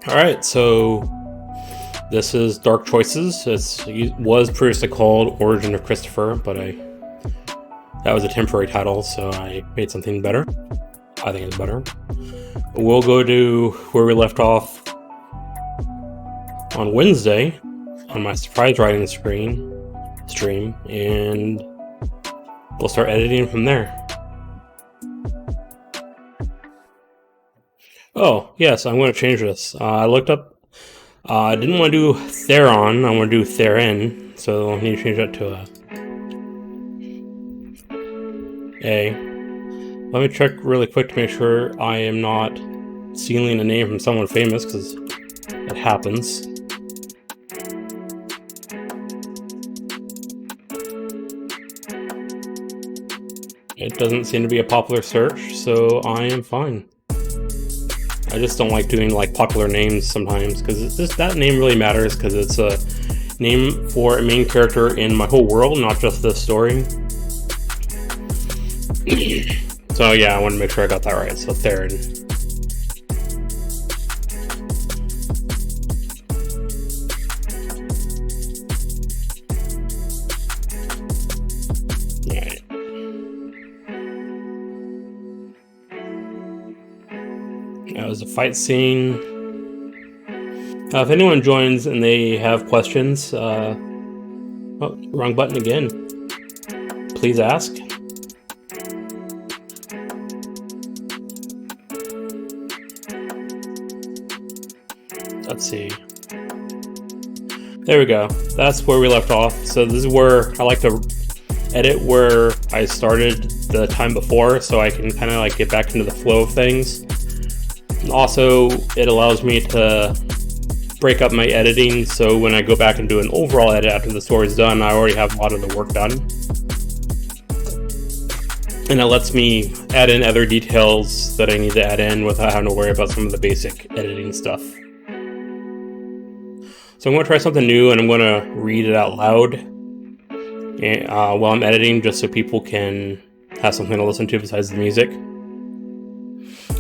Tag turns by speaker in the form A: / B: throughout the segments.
A: Alright, so this is Dark Choices. It was previously called Origin of Christopher, but that was a temporary title, so I made something better. I think it's better. We'll go to where we left off on Wednesday on my surprise writing stream, and we'll start editing from there. Oh, yes, I'm going to change this. I looked up, I didn't want to do Theron, I want to do Theron, so I need to change that to a. Let me check really quick to make sure I am not stealing a name from someone famous, because it happens. It doesn't seem to be a popular search, so I am fine. I just don't like doing like popular names sometimes, because that name really matters, because it's a name for a main character in my whole world, not just this story. So yeah, I want to make sure I got that right. So Theron. Alright. That was a fight scene. If anyone joins and they have questions, oh, wrong button again. Please ask. Let's see. There we go. That's where we left off. So this is where I like to edit where I started the time before, so I can kind of like get back into the flow of things. And also, it allows me to break up my editing, so when I go back and do an overall edit after the story's done, I already have a lot of the work done. And it lets me add in other details that I need to add in without having to worry about some of the basic editing stuff. So I'm going to try something new, and I'm going to read it out loud while I'm editing, just so people can have something to listen to besides the music.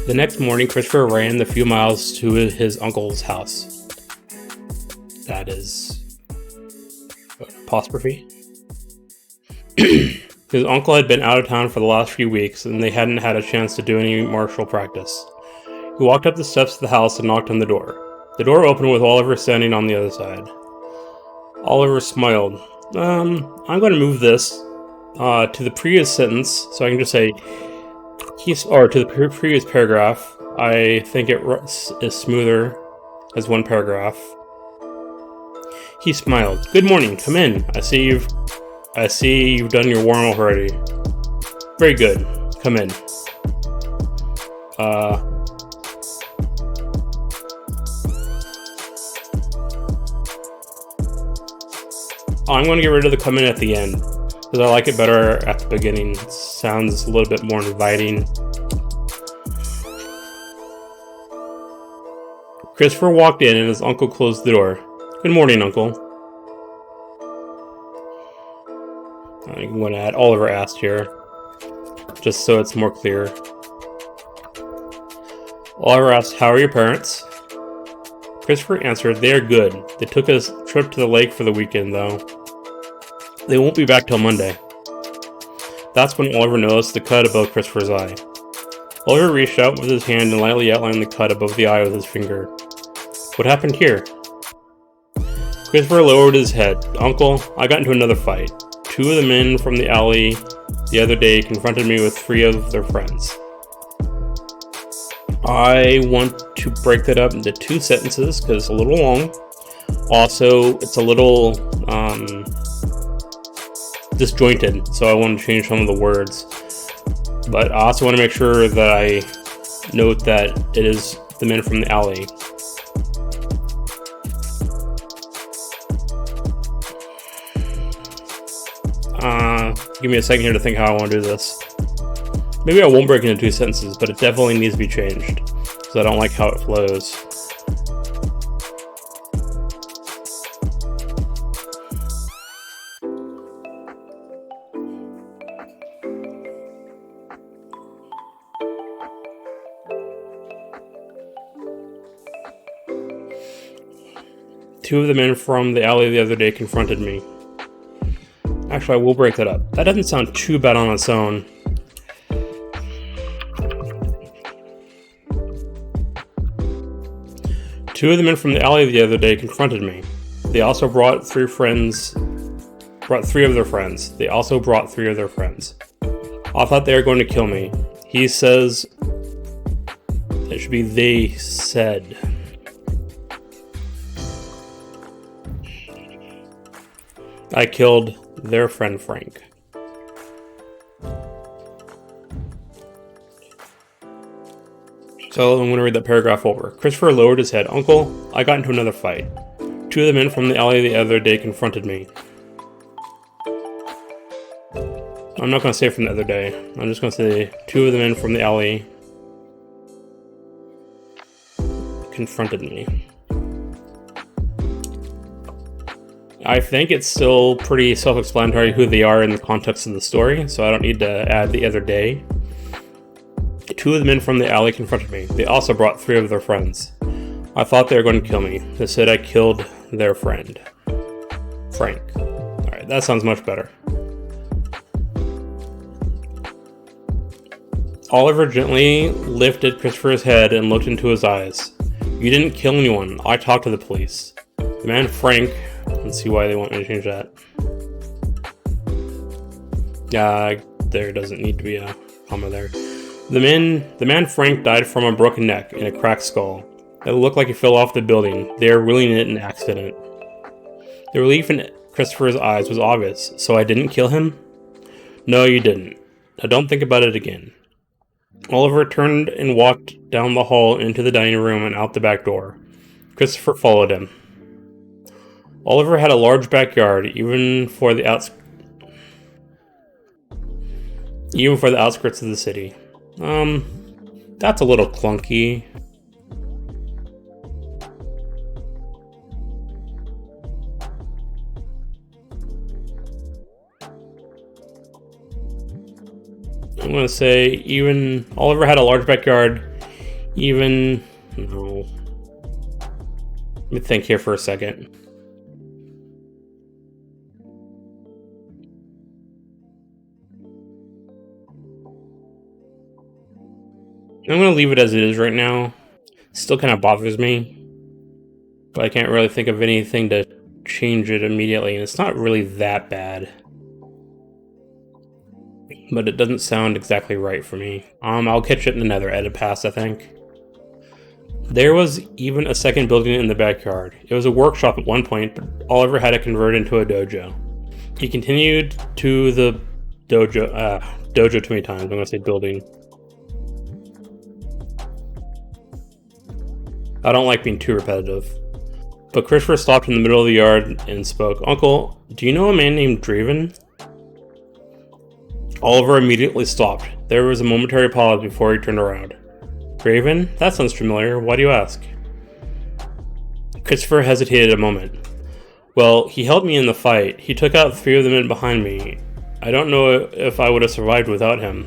A: The next morning, Christopher ran the few miles to his uncle's house. That is apostrophe. His uncle had been out of town for the last few weeks, and they hadn't had a chance to do any martial practice. He walked up the steps of the house and knocked on the door. The door opened with Oliver standing on the other side. Oliver smiled. I'm going to move this to the previous sentence, so I can just say, to the previous paragraph. I think it is smoother as one paragraph. He smiled. Good morning. Come in. I see you've done your warm already. Very good. Come in. I'm going to get rid of the come in at the end, because I like it better at the beginning. It sounds a little bit more inviting. Christopher walked in and his uncle closed the door. Good morning, Uncle. I'm going to add Oliver asked here, just so it's more clear. Oliver asked, how are your parents? Christopher answered, they are good. They took a trip to the lake for the weekend, though. They won't be back till Monday. That's when Oliver noticed the cut above Christopher's eye. Oliver reached out with his hand and lightly outlined the cut above the eye with his finger. What happened here? Christopher lowered his head. Uncle, I got into another fight. 2 of the men from the alley the other day confronted me with 3 of their friends. I want to break that up into 2 sentences because it's a little long. Also, it's a little disjointed, so I want to change some of the words. But I also want to make sure that I note that it is the men from the alley. Give me a second here to think how I want to do this. Maybe I won't break into 2 sentences, but it definitely needs to be changed, because I don't like how it flows. 2 of the men from the alley the other day confronted me. Actually, I will break that up. That doesn't sound too bad on its own. Two of the men from the alley the other day confronted me. They also brought 3 of their friends. They also brought 3 of their friends. I thought they were going to kill me. He says it should be they said. I killed their friend Frank. So I'm going to read that paragraph over. Christopher lowered his head. Uncle, I got into another fight. 2 of the men from the alley the other day confronted me. I'm not going to say from the other day. I'm just going to say 2 of the men from the alley confronted me. I think it's still pretty self-explanatory who they are in the context of the story, so I don't need to add the other day. 2 of the men from the alley confronted me. They also brought 3 of their friends. I thought they were going to kill me. They said I killed their friend, Frank. Alright, that sounds much better. Oliver gently lifted Christopher's head and looked into his eyes. You didn't kill anyone. I talked to the police. The man Frank... Let's see why they want me to change that. There doesn't need to be a comma there. The man Frank died from a broken neck and a cracked skull. It looked like he fell off the building. They were ruling it an accident. The relief in Christopher's eyes was obvious. So I didn't kill him? No, you didn't. Now don't think about it again. Oliver turned and walked down the hall into the dining room and out the back door. Christopher followed him. Oliver had a large backyard, even for the outskirts of the city. That's a little clunky. I'm gonna say even Oliver had a large backyard, even no. Let me think here for a second. I'm going to leave it as it is right now. Still kind of bothers me. But I can't really think of anything to change it immediately. And it's not really that bad. But it doesn't sound exactly right for me. I'll catch it in another edit pass, I think. There was even a second building in the backyard. It was a workshop at one point, but Oliver had it converted into a dojo. He continued to the dojo too many times. I'm going to say building. I don't like being too repetitive. But Christopher stopped in the middle of the yard and spoke. Uncle, do you know a man named Draven? Oliver immediately stopped. There was a momentary pause before he turned around. Draven? That sounds familiar. Why do you ask? Christopher hesitated a moment. Well, he helped me in the fight. He took out 3 of the men behind me. I don't know if I would have survived without him.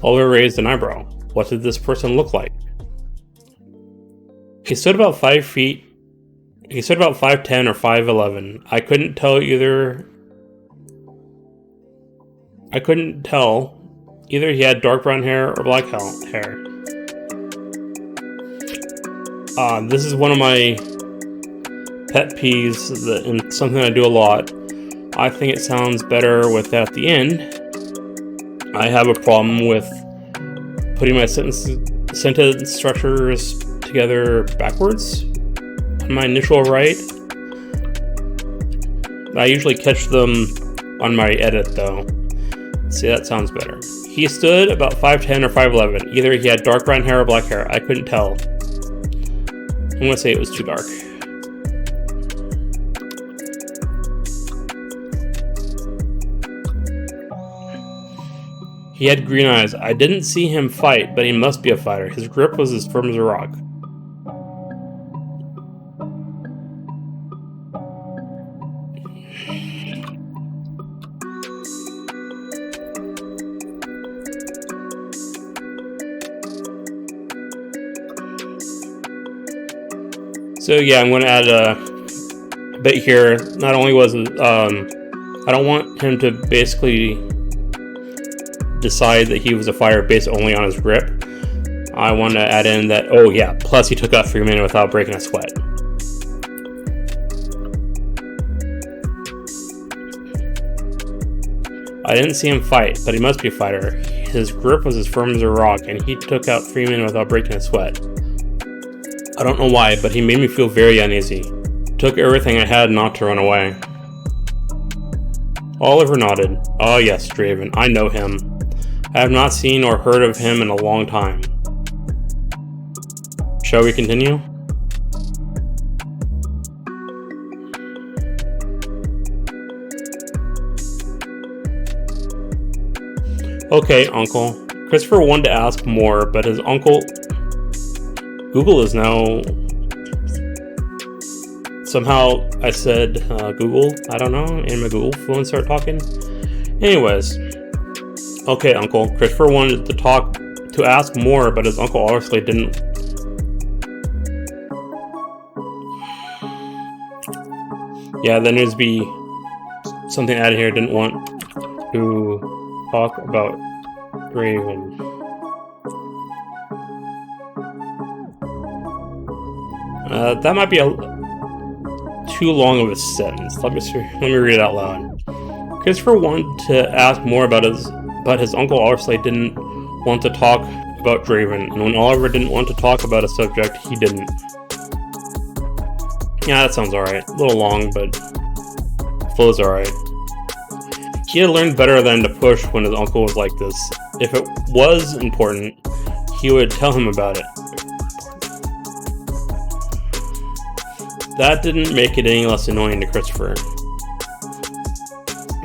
A: Oliver raised an eyebrow. What did this person look like? He stood about 5 feet. He stood about 5'10" or 5'11". I couldn't tell either. Either he had dark brown hair or black hair. This is one of my pet peeves and something I do a lot. I think it sounds better with at the end. I have a problem with putting my sentence structures together backwards on my initial write. I usually catch them on my edit though. See, that sounds better. He stood about 5'10" or 5'11". Either he had dark brown hair or black hair. I couldn't tell. I'm gonna say it was too dark. He had green eyes. I didn't see him fight, but he must be a fighter. His grip was as firm as a rock. So yeah, I'm going to add bit here, not only was it, I don't want him to basically decide that he was a fighter based only on his grip. I want to add in that, oh yeah, plus he took out Freeman without breaking a sweat. I didn't see him fight, but he must be a fighter. His grip was as firm as a rock, and he took out Freeman without breaking a sweat. I don't know why, but he made me feel very uneasy. Took everything I had not to run away. Oliver nodded. Oh yes, Draven, I know him. I have not seen or heard of him in a long time. Shall we continue? Okay, Uncle. Christopher wanted to ask more, but his uncle... Google is now... Somehow I said Google, I don't know, and my Google phone started talking. Anyways. Okay, Uncle. Christopher wanted to ask more, but his uncle obviously didn't... Yeah, there needs to be something added here. Didn't want to talk about Draven. That might be too long of a sentence. Let me read it out loud. Christopher wanted to ask more about but his uncle obviously didn't want to talk about Draven, and when Oliver didn't want to talk about a subject, he didn't. Yeah, that sounds alright. A little long, but flow's alright. He had learned better than to push when his uncle was like this. If it was important, he would tell him about it. That didn't make it any less annoying to Christopher.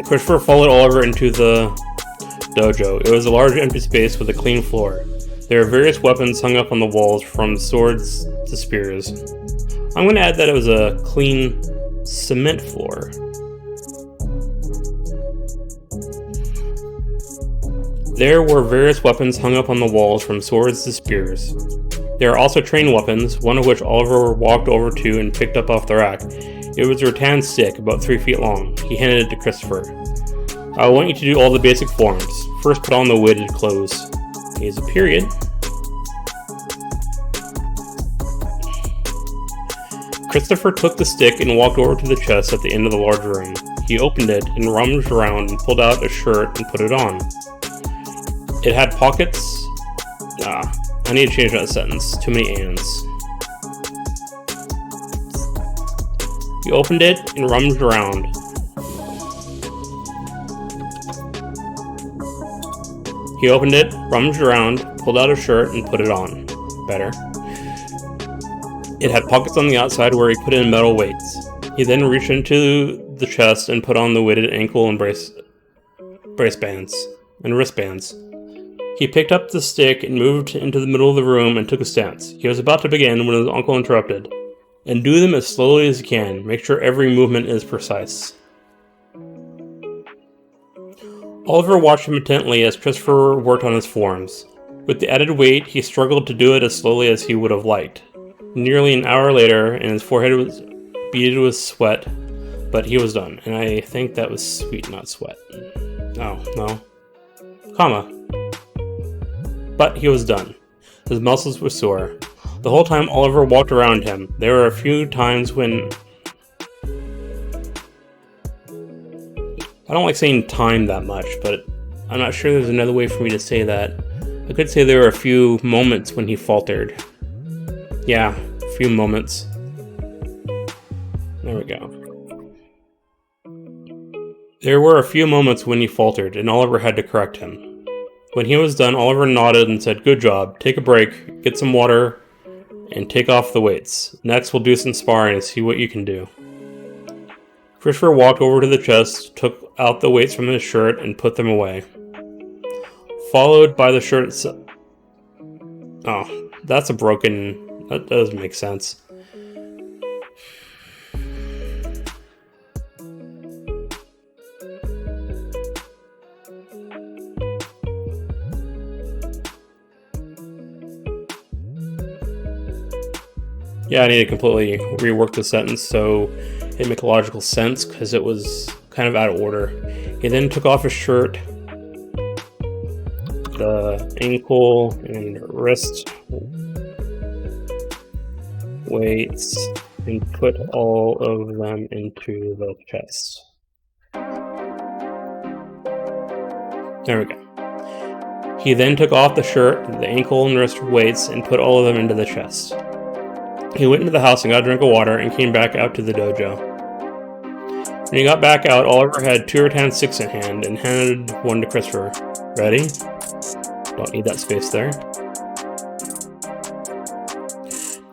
A: Christopher followed Oliver into the dojo. It was a large empty space with a clean floor. There were various weapons hung up on the walls, from swords to spears. I'm going to add that it was a clean cement floor. There were various weapons hung up on the walls, from swords to spears. There are also trained weapons, one of which Oliver walked over to and picked up off the rack. It was a rattan stick, about 3 feet long. He handed it to Christopher. I want you to do all the basic forms. First, put on the weighted clothes. Here's a period. Christopher took the stick and walked over to the chest at the end of the large room. He opened it and rummaged around and pulled out a shirt and put it on. It had pockets. I need to change that sentence. Too many ands. He opened it and rummaged around. He opened it, rummaged around, pulled out a shirt, and put it on. Better. It had pockets on the outside where he put in metal weights. He then reached into the chest and put on the weighted ankle and wristbands. He picked up the stick and moved into the middle of the room and took a stance. He was about to begin when his uncle interrupted. And do them as slowly as you can. Make sure every movement is precise. Oliver watched him intently as Christopher worked on his forms. With the added weight, he struggled to do it as slowly as he would have liked. Nearly an hour later, and his forehead was beaded with sweat, but he was done. And I think that was sweet, not sweat. No. Comma. But he was done. His muscles were sore. The whole time Oliver walked around him. There were a few times when... I don't like saying time that much, but I'm not sure there's another way for me to say that. I could say there were a few moments when he faltered. Yeah, a few moments. There we go. There were a few moments when he faltered, and Oliver had to correct him. When he was done, Oliver nodded and said, "Good job. Take a break, get some water, and take off the weights. Next, we'll do some sparring and see what you can do." Christopher walked over to the chest, took out the weights from his shirt, and put them away. Followed by the shirt itself. Oh, that's a broken... That doesn't make sense. Yeah, I need to completely rework the sentence. So, Didn't make logical sense because it was kind of out of order. He then took off his shirt, the ankle and wrist weights, and put all of them into the chest. There we go. He then took off the shirt, the ankle and wrist weights, and put all of them into the chest. He went into the house and got a drink of water and came back out to the dojo. When he got back out, Oliver had 2 rattan sticks in hand and handed one to Christopher. Ready? Don't need that space there.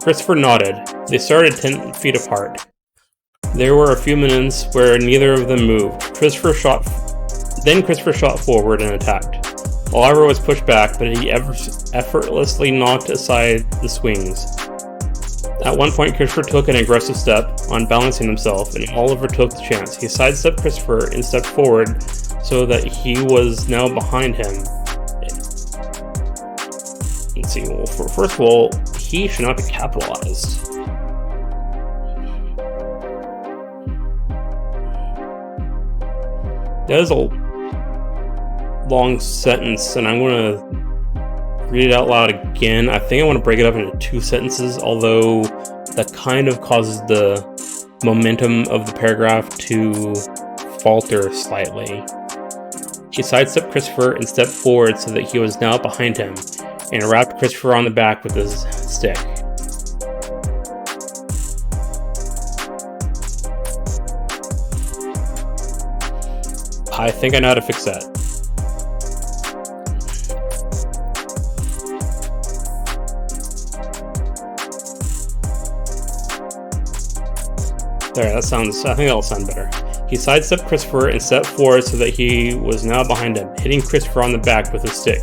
A: Christopher nodded. They started 10 feet apart. There were a few minutes where neither of them moved. Christopher shot forward and attacked. Oliver was pushed back, but he effortlessly knocked aside the swings. At one point, Christopher took an aggressive step on balancing himself, and Oliver took the chance. He sidestepped Christopher and stepped forward so that he was now behind him. Let's see, well, first of all, he should not be capitalized. That is a long sentence, and I'm going to read it out loud again. I think I want to break it up into 2 sentences, although that kind of causes the momentum of the paragraph to falter slightly. He sidestepped Christopher and stepped forward so that he was now behind him, and rapped Christopher on the back with his stick. I think I know how to fix that. There, I think that'll sound better. He sidestepped Christopher and stepped forward so that he was now behind him, hitting Christopher on the back with his stick.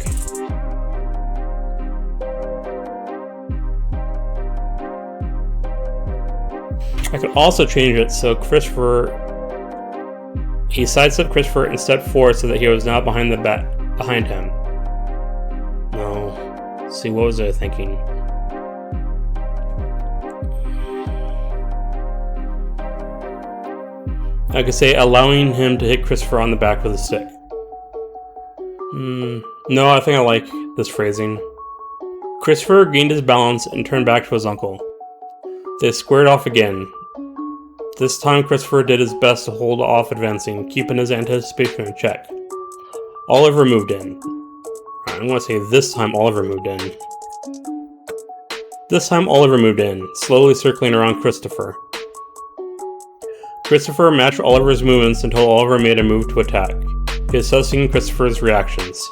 A: I could also change it so he sidestepped Christopher and stepped forward so that he was now behind him. No. Let's see, what was I thinking? I could say allowing him to hit Christopher on the back with a stick. No, I think I like this phrasing. Christopher gained his balance and turned back to his uncle. They squared off again. This time Christopher did his best to hold off advancing, keeping his anticipation in check. Oliver moved in. I'm going to say this time Oliver moved in. This time Oliver moved in, slowly circling around Christopher. Christopher matched Oliver's movements until Oliver made a move to attack, assessing Christopher's reactions.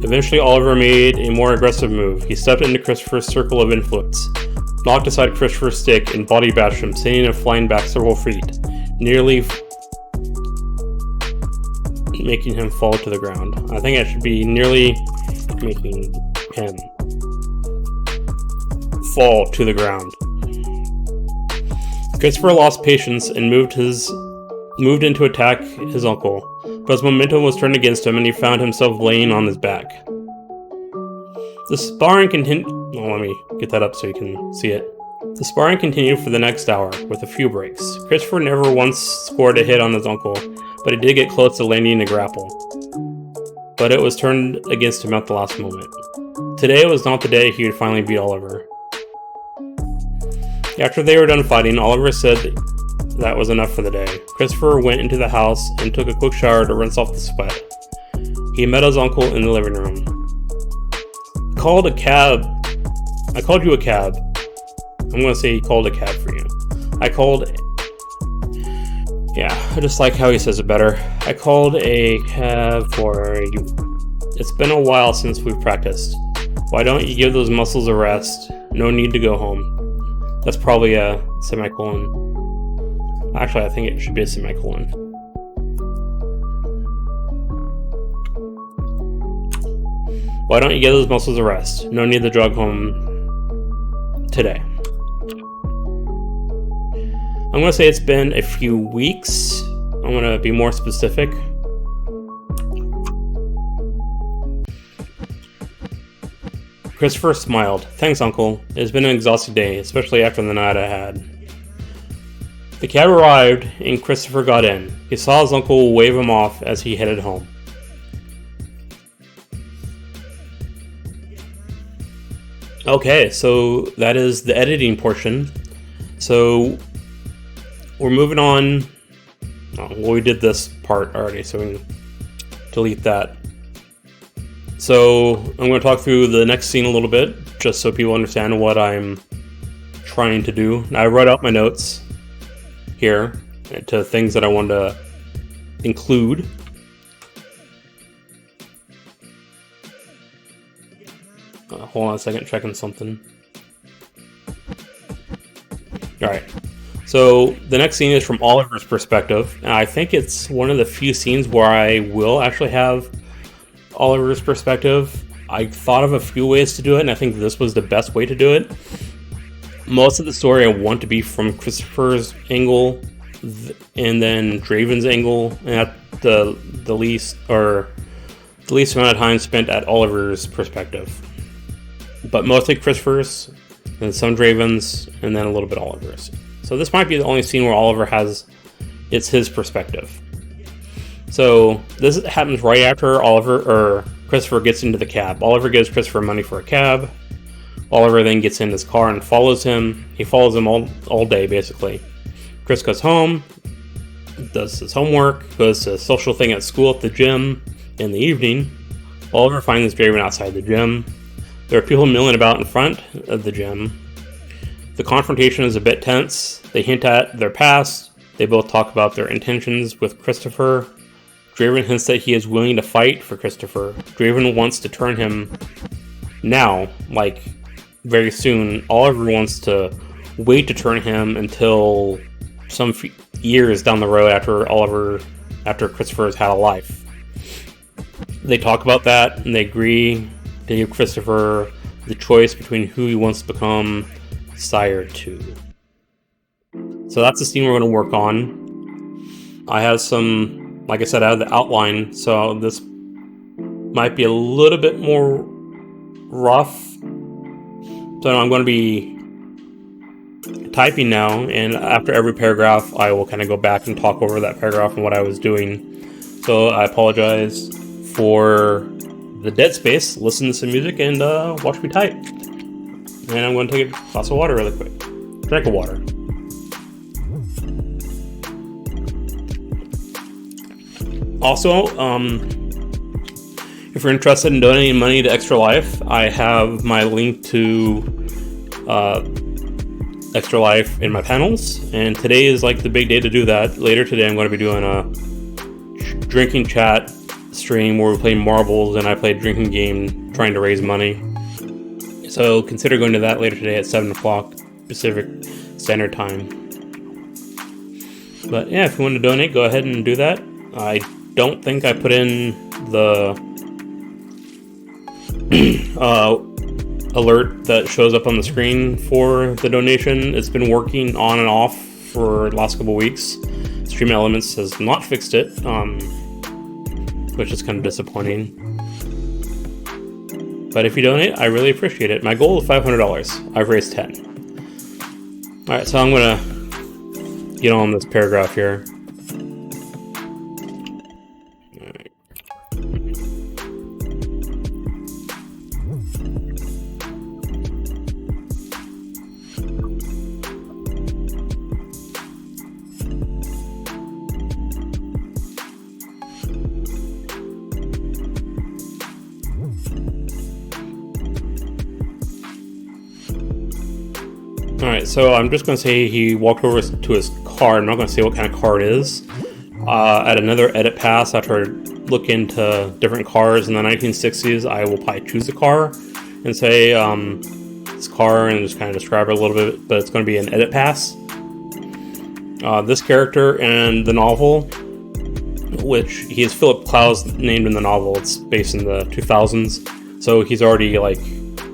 A: Eventually Oliver made a more aggressive move. He stepped into Christopher's circle of influence, knocked aside Christopher's stick, and body bashed him, sending him flying back several feet, nearly making him fall to the ground. I think it should be nearly making him fall to the ground. Christopher lost patience and moved in to attack his uncle, but his momentum was turned against him and he found himself laying on his back. The sparring continued. Let me get that up so you can see it. The sparring continued for the next hour, with a few breaks. Christopher never once scored a hit on his uncle, but he did get close to landing a grapple. But it was turned against him at the last moment. Today was not the day he would finally beat Oliver. After they were done fighting, Oliver said that was enough for the day. Christopher went into the house and took a quick shower to rinse off the sweat. He met his uncle in the living room. I called you a cab. I'm going to say he called a cab for you. I just like how he says it better. I called a cab for you. It's been a while since we've practiced. Why don't you give those muscles a rest? No need to go home. That's probably a semicolon. Actually, I think it should be a semicolon. Why don't you give those muscles a rest? No need to jog home today. I'm going to say it's been a few weeks. I'm going to be more specific. Christopher smiled. Thanks, Uncle. It has been an exhausting day, especially after the night I had. The cab arrived, and Christopher got in. He saw his uncle wave him off as he headed home. Okay, so that is the editing portion. So we're moving on. Oh, well, we did this part already, so we can delete that. So I'm going to talk through the next scene a little bit, just so people understand what I'm trying to do. I wrote out my notes here to things that I wanted to include. Hold on a second, checking something. Alright, so the next scene is from Oliver's perspective, and I think it's one of the few scenes where I will actually have Oliver's perspective. I thought of a few ways to do it, and I think this was the best way to do it. Most of the story I want to be from Christopher's angle, and then Draven's angle, and at the least amount of time spent at Oliver's perspective. But mostly Christopher's, and some Draven's, and then a little bit Oliver's. So this might be the only scene where Oliver it's his perspective. So this happens right after Christopher gets into the cab. Oliver gives Christopher money for a cab. Oliver then gets in his car and follows him. He follows him all day, basically. Chris goes home, does his homework, goes to a social thing at school at the gym in the evening. Oliver finds Draven outside the gym. There are people milling about in front of the gym. The confrontation is a bit tense. They hint at their past. They both talk about their intentions with Christopher. Draven hints that he is willing to fight for Christopher. Draven wants to turn him now, like very soon. Oliver wants to wait to turn him until some years down the road after Christopher has had a life. They talk about that, and they agree to give Christopher the choice between who he wants to become sire to. So that's the scene we're going to work on. I have some, like I said, I have the outline, so this might be a little bit more rough. So I'm going to be typing now, and after every paragraph, I will kind of go back and talk over that paragraph and what I was doing. So I apologize for the dead space. Listen to some music and watch me type. And I'm going to take a glass of water really quick. Drink of water. Also, if you're interested in donating money to Extra Life, I have my link to Extra Life in my panels, and today is like the big day to do that. Later today, I'm going to be doing a drinking chat stream where we play marbles and I play a drinking game trying to raise money. So consider going to that later today at 7 o'clock Pacific Standard Time. But yeah, if you want to donate, go ahead and do that. I don't think I put in the alert that shows up on the screen for the donation. It's been working on and off for the last couple weeks. Stream Elements has not fixed it, which is kind of disappointing. But if you donate, I really appreciate it. My goal is $500. I've raised 10. Alright, so I'm gonna get on this paragraph here. Alright, so I'm just going to say he walked over to his car. I'm not going to say what kind of car it is. At another edit pass, after I look into different cars in the 1960s, I will probably choose a car and say this car and just kind of describe it a little bit, but it's going to be an edit pass. This character in the novel, which he is Philip Clowes named in the novel, it's based in the 2000s, so he's already like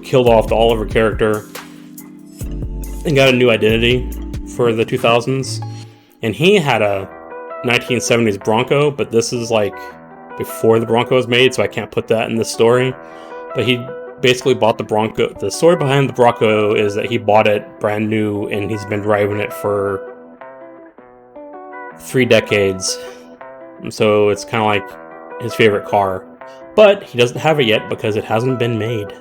A: killed off the Oliver character and got a new identity for the 2000s. And he had a 1970s Bronco, but this is like before the Bronco was made, so I can't put that in the story. But he basically bought the Bronco. The story behind the Bronco is that he bought it brand new and he's been driving it for 3 decades. So it's kind of like his favorite car. But he doesn't have it yet because it hasn't been made.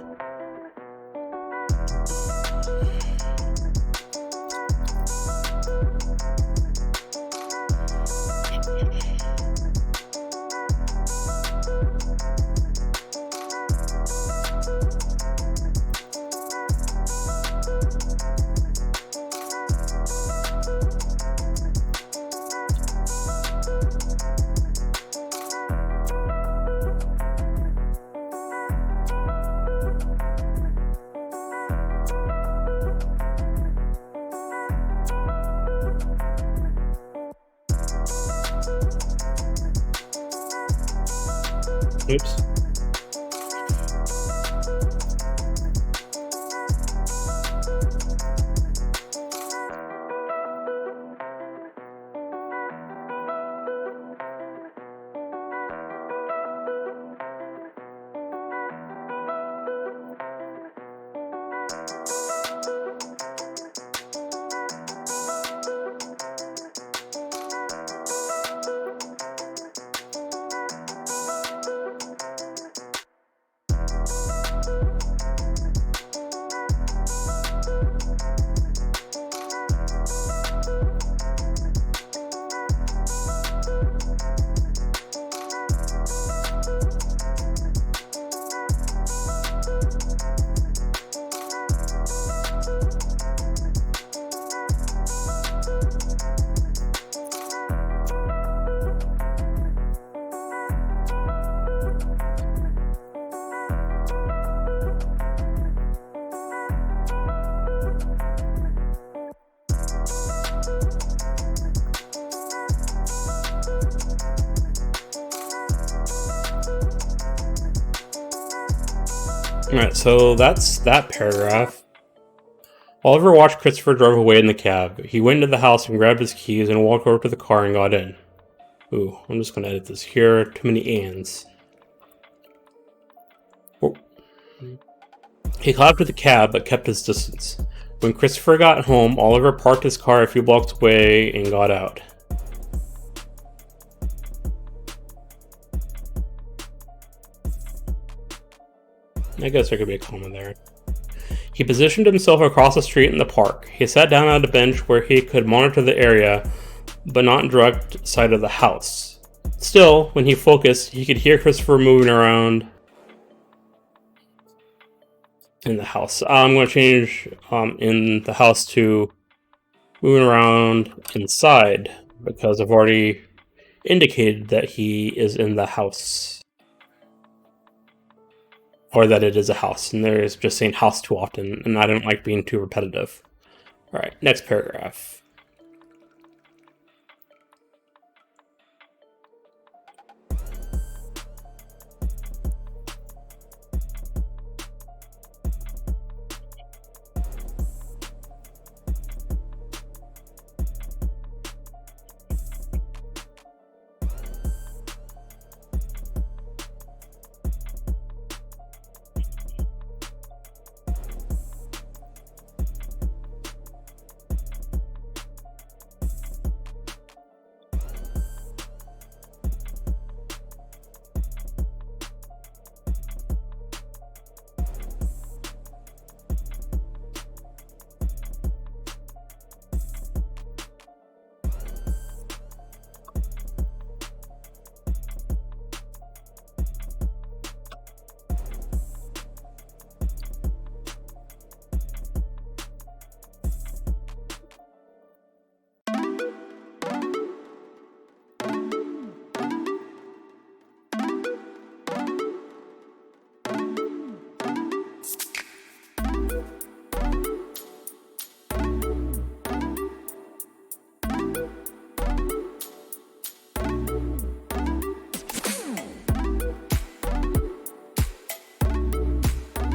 A: Oops. Alright, so that's that paragraph. Oliver watched Christopher drive away in the cab. He went into the house and grabbed his keys and walked over to the car and got in. Ooh, I'm just going to edit this here. Too many ands. Oh. He clapped at the cab but kept his distance. When Christopher got home, Oliver parked his car a few blocks away and got out. I guess there could be a comma there. He positioned himself across the street in the park. He sat down at a bench where he could monitor the area, but not in direct sight of the house. Still, when he focused, he could hear Christopher moving around in the house. I'm going to change in the house to moving around inside, because I've already indicated that he is in the house. Or that it is a house, and there's just saying house too often, and I don't like being too repetitive. Alright, next paragraph.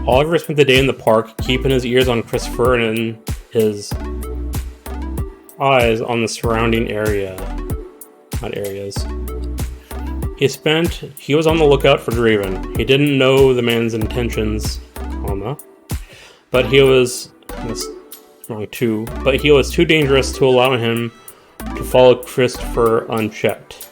A: Oliver spent the day in the park, keeping his ears on Christopher and his eyes on the surrounding area. Not areas. He was on the lookout for Draven. He didn't know the man's intentions, but he was too dangerous to allow him to follow Christopher unchecked.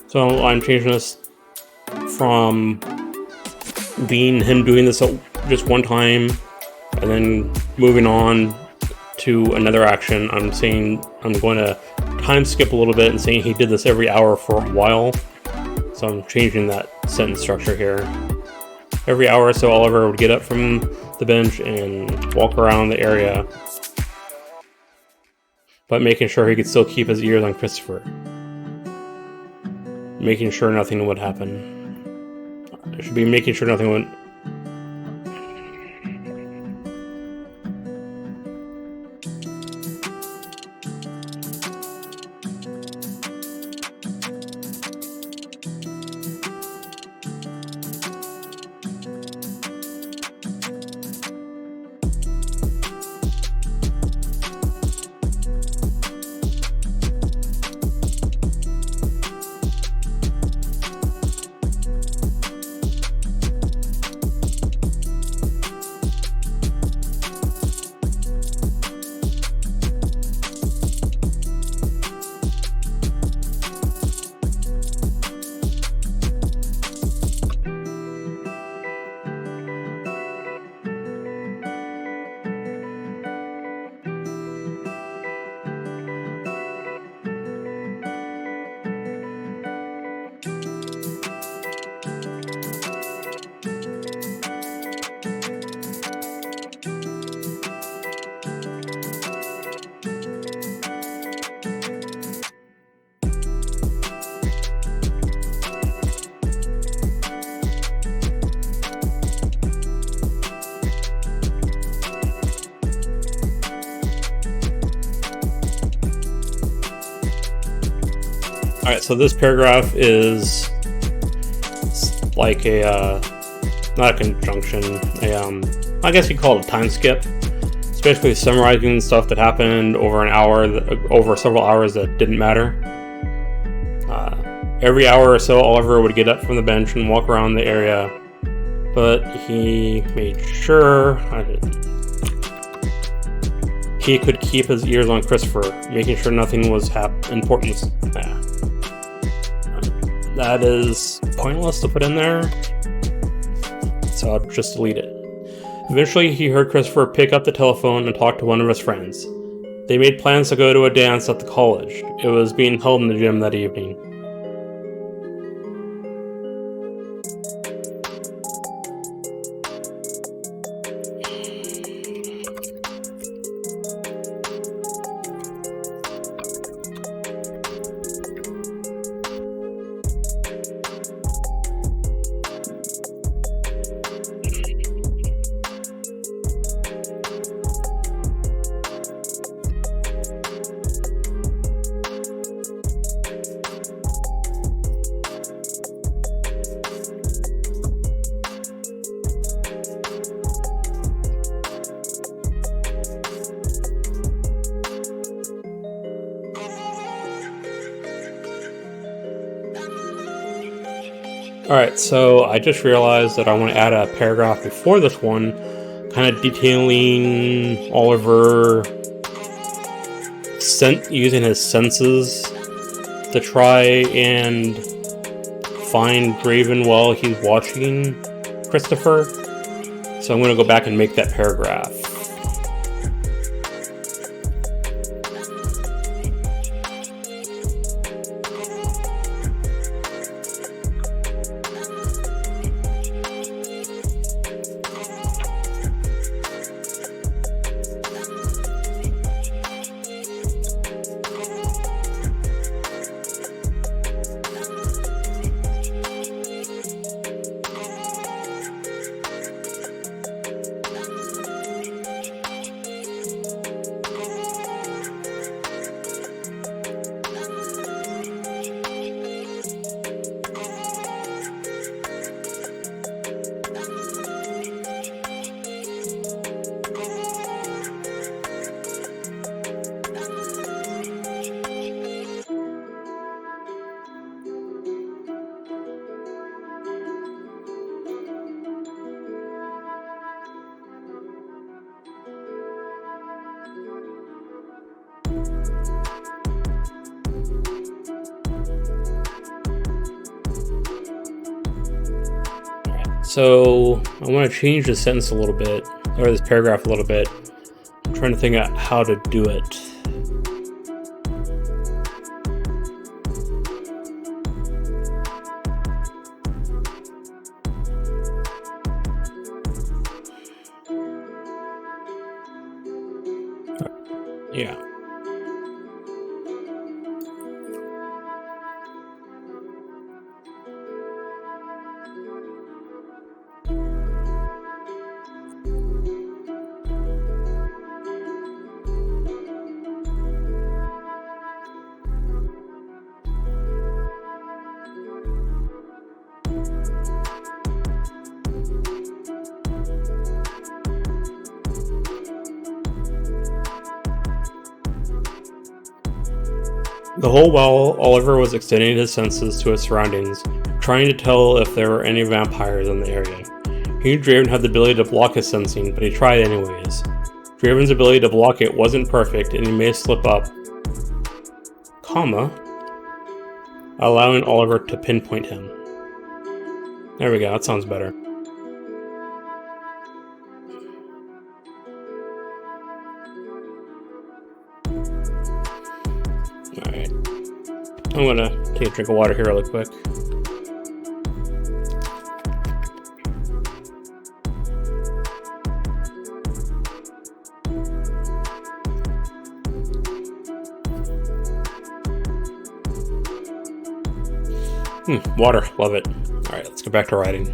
A: So I'm changing this from being him doing this just one time and then moving on to another action. I'm saying I'm going to time skip a little bit and saying he did this every hour for a while. So I'm changing that sentence structure here. Every hour or so, Oliver would get up from the bench and walk around the area, but making sure he could still keep his ears on Christopher. Making sure nothing would happen. I should be making sure nothing would... Alright, so this paragraph is like a, not a conjunction, I guess you call it a time skip. It's basically summarizing stuff that happened over an hour, over several hours that didn't matter. Every hour or so, Oliver would get up from the bench and walk around the area, but he made sure he could keep his ears on Christopher, making sure nothing was important. That is pointless to put in there, so I'll just delete it. Eventually, he heard Christopher pick up the telephone and talk to one of his friends. They made plans to go to a dance at the college. It was being held in the gym that evening. Alright, so I just realized that I want to add a paragraph before this one, kind of detailing Oliver using his senses to try and find Draven while he's watching Christopher. So I'm going to go back and make that paragraph. So I want to change the sentence a little bit, or this paragraph a little bit. I'm trying to think out how to do it. Yeah. The whole while, Oliver was extending his senses to his surroundings, trying to tell if there were any vampires in the area. He knew Draven had the ability to block his sensing, but he tried anyways. Draven's ability to block it wasn't perfect, and he may slip up, allowing Oliver to pinpoint him. There we go, that sounds better. Alright. I'm gonna take a drink of water here really quick. Water, love it. Alright, let's go back to writing.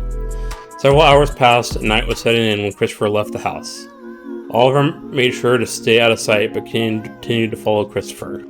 A: Several hours passed and night was setting in when Christopher left the house. Oliver made sure to stay out of sight but continued to follow Christopher.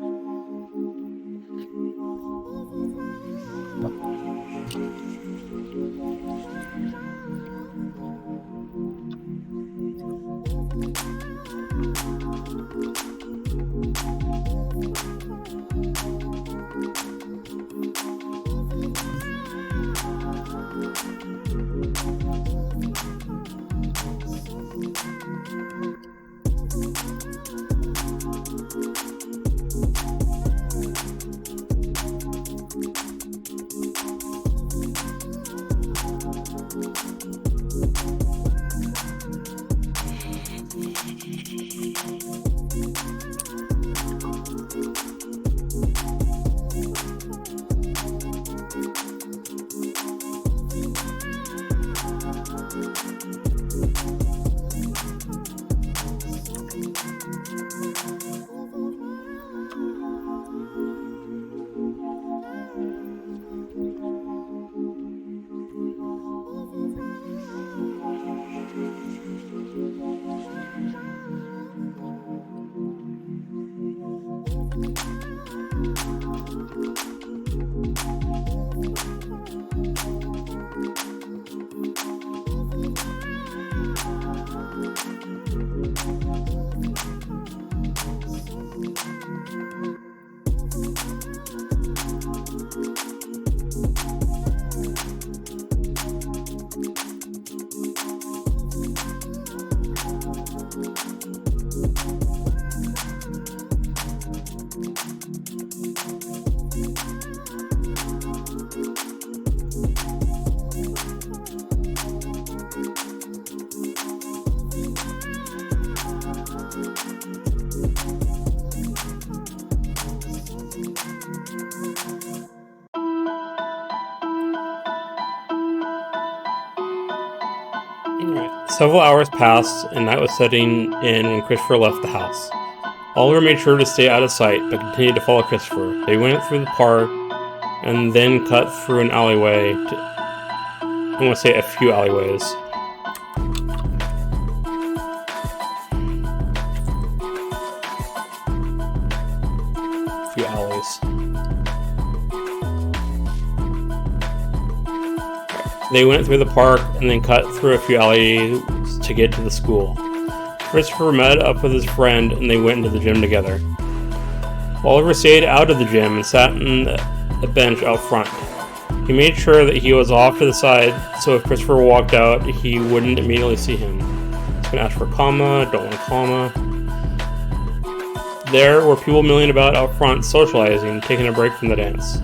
A: Several hours passed, and night was setting in when Christopher left the house. Oliver made sure to stay out of sight, but continued to follow Christopher. They went through the park, and then cut through an alleyway. I'm going to say a few alleyways. A few alleys. They went through the park and then cut through a few alleys to get to the school. Christopher met up with his friend and they went into the gym together. Oliver stayed out of the gym and sat on a bench out front. He made sure that he was off to the side so if Christopher walked out, he wouldn't immediately see him. He's gonna ask for a comma, don't want a comma. There were people milling about out front, socializing, taking a break from the dance.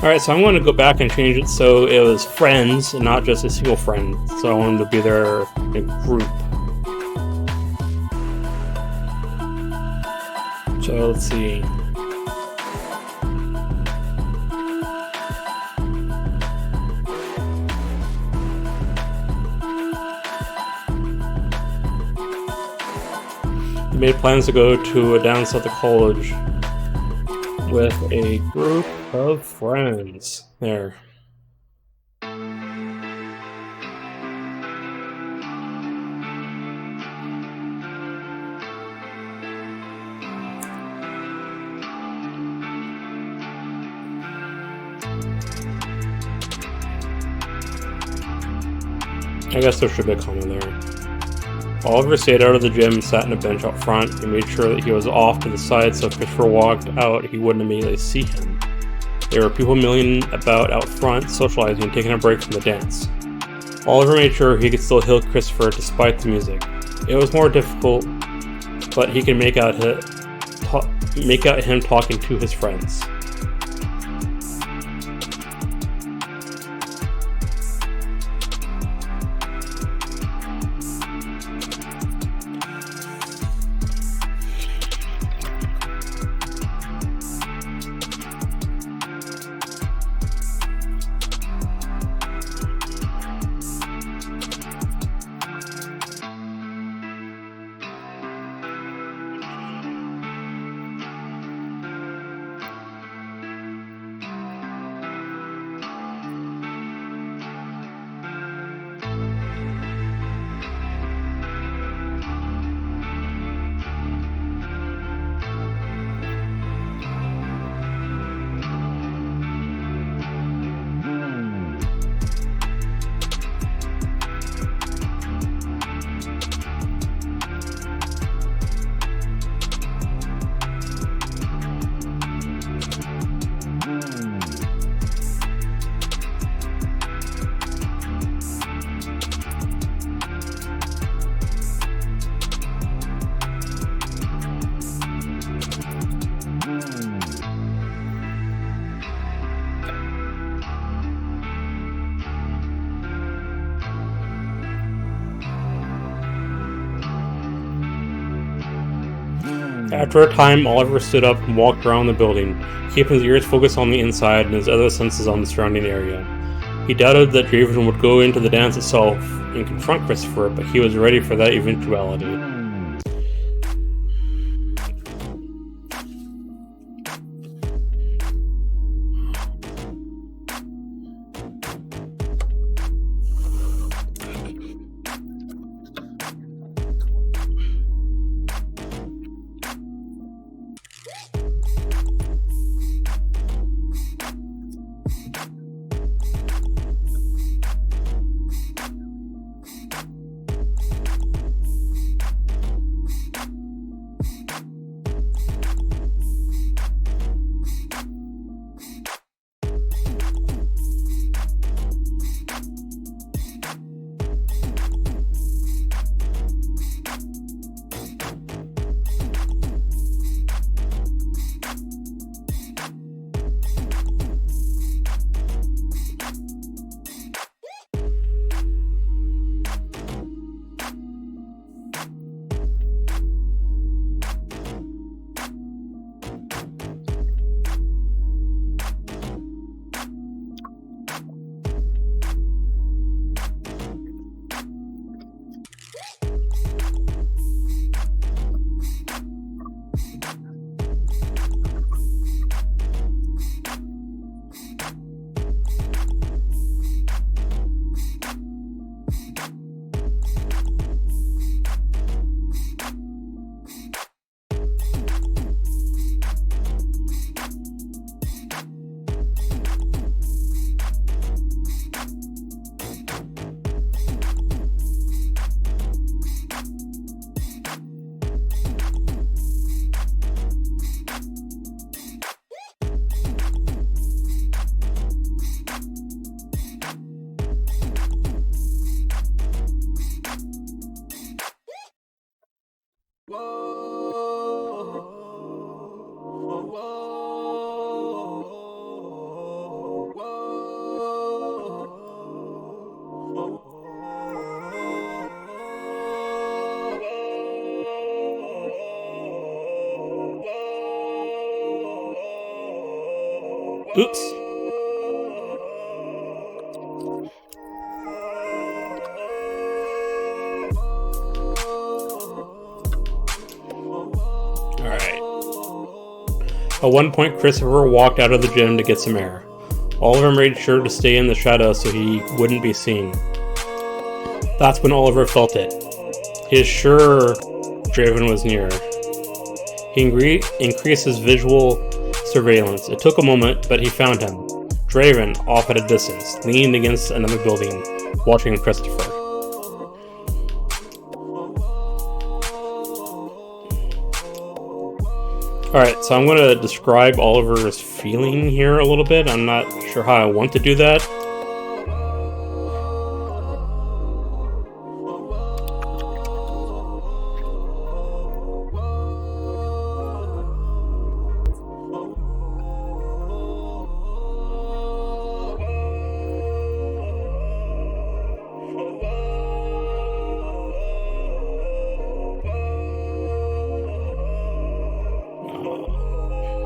A: Alright, so I'm going to go back and change it so it was friends and not just a single friend. So I want them to be there in a group. So let's see. They made plans to go to a dance at the college with a group of friends. There. I guess there should be a comma there. Oliver stayed out of the gym and sat on a bench out front. He made sure that he was off to the side so if Christopher walked out, he wouldn't immediately see him. There were people milling about out front, socializing and taking a break from the dance. Oliver made sure he could still hear Christopher despite the music. It was more difficult, but he could make out him talking to his friends. After a time, Oliver stood up and walked around the building, keeping his ears focused on the inside and his other senses on the surrounding area. He doubted that Draven would go into the dance itself and confront Christopher, but he was ready for that eventuality. Oops. Alright. At one point, Christopher walked out of the gym to get some air. Oliver made sure to stay in the shadows so he wouldn't be seen. That's when Oliver felt it. He is sure Draven was near. He increased his visual surveillance. It took a moment, but he found him. Draven, off at a distance, leaned against another building, watching Christopher. Alright, so I'm going to describe Oliver's feeling here a little bit. I'm not sure how I want to do that.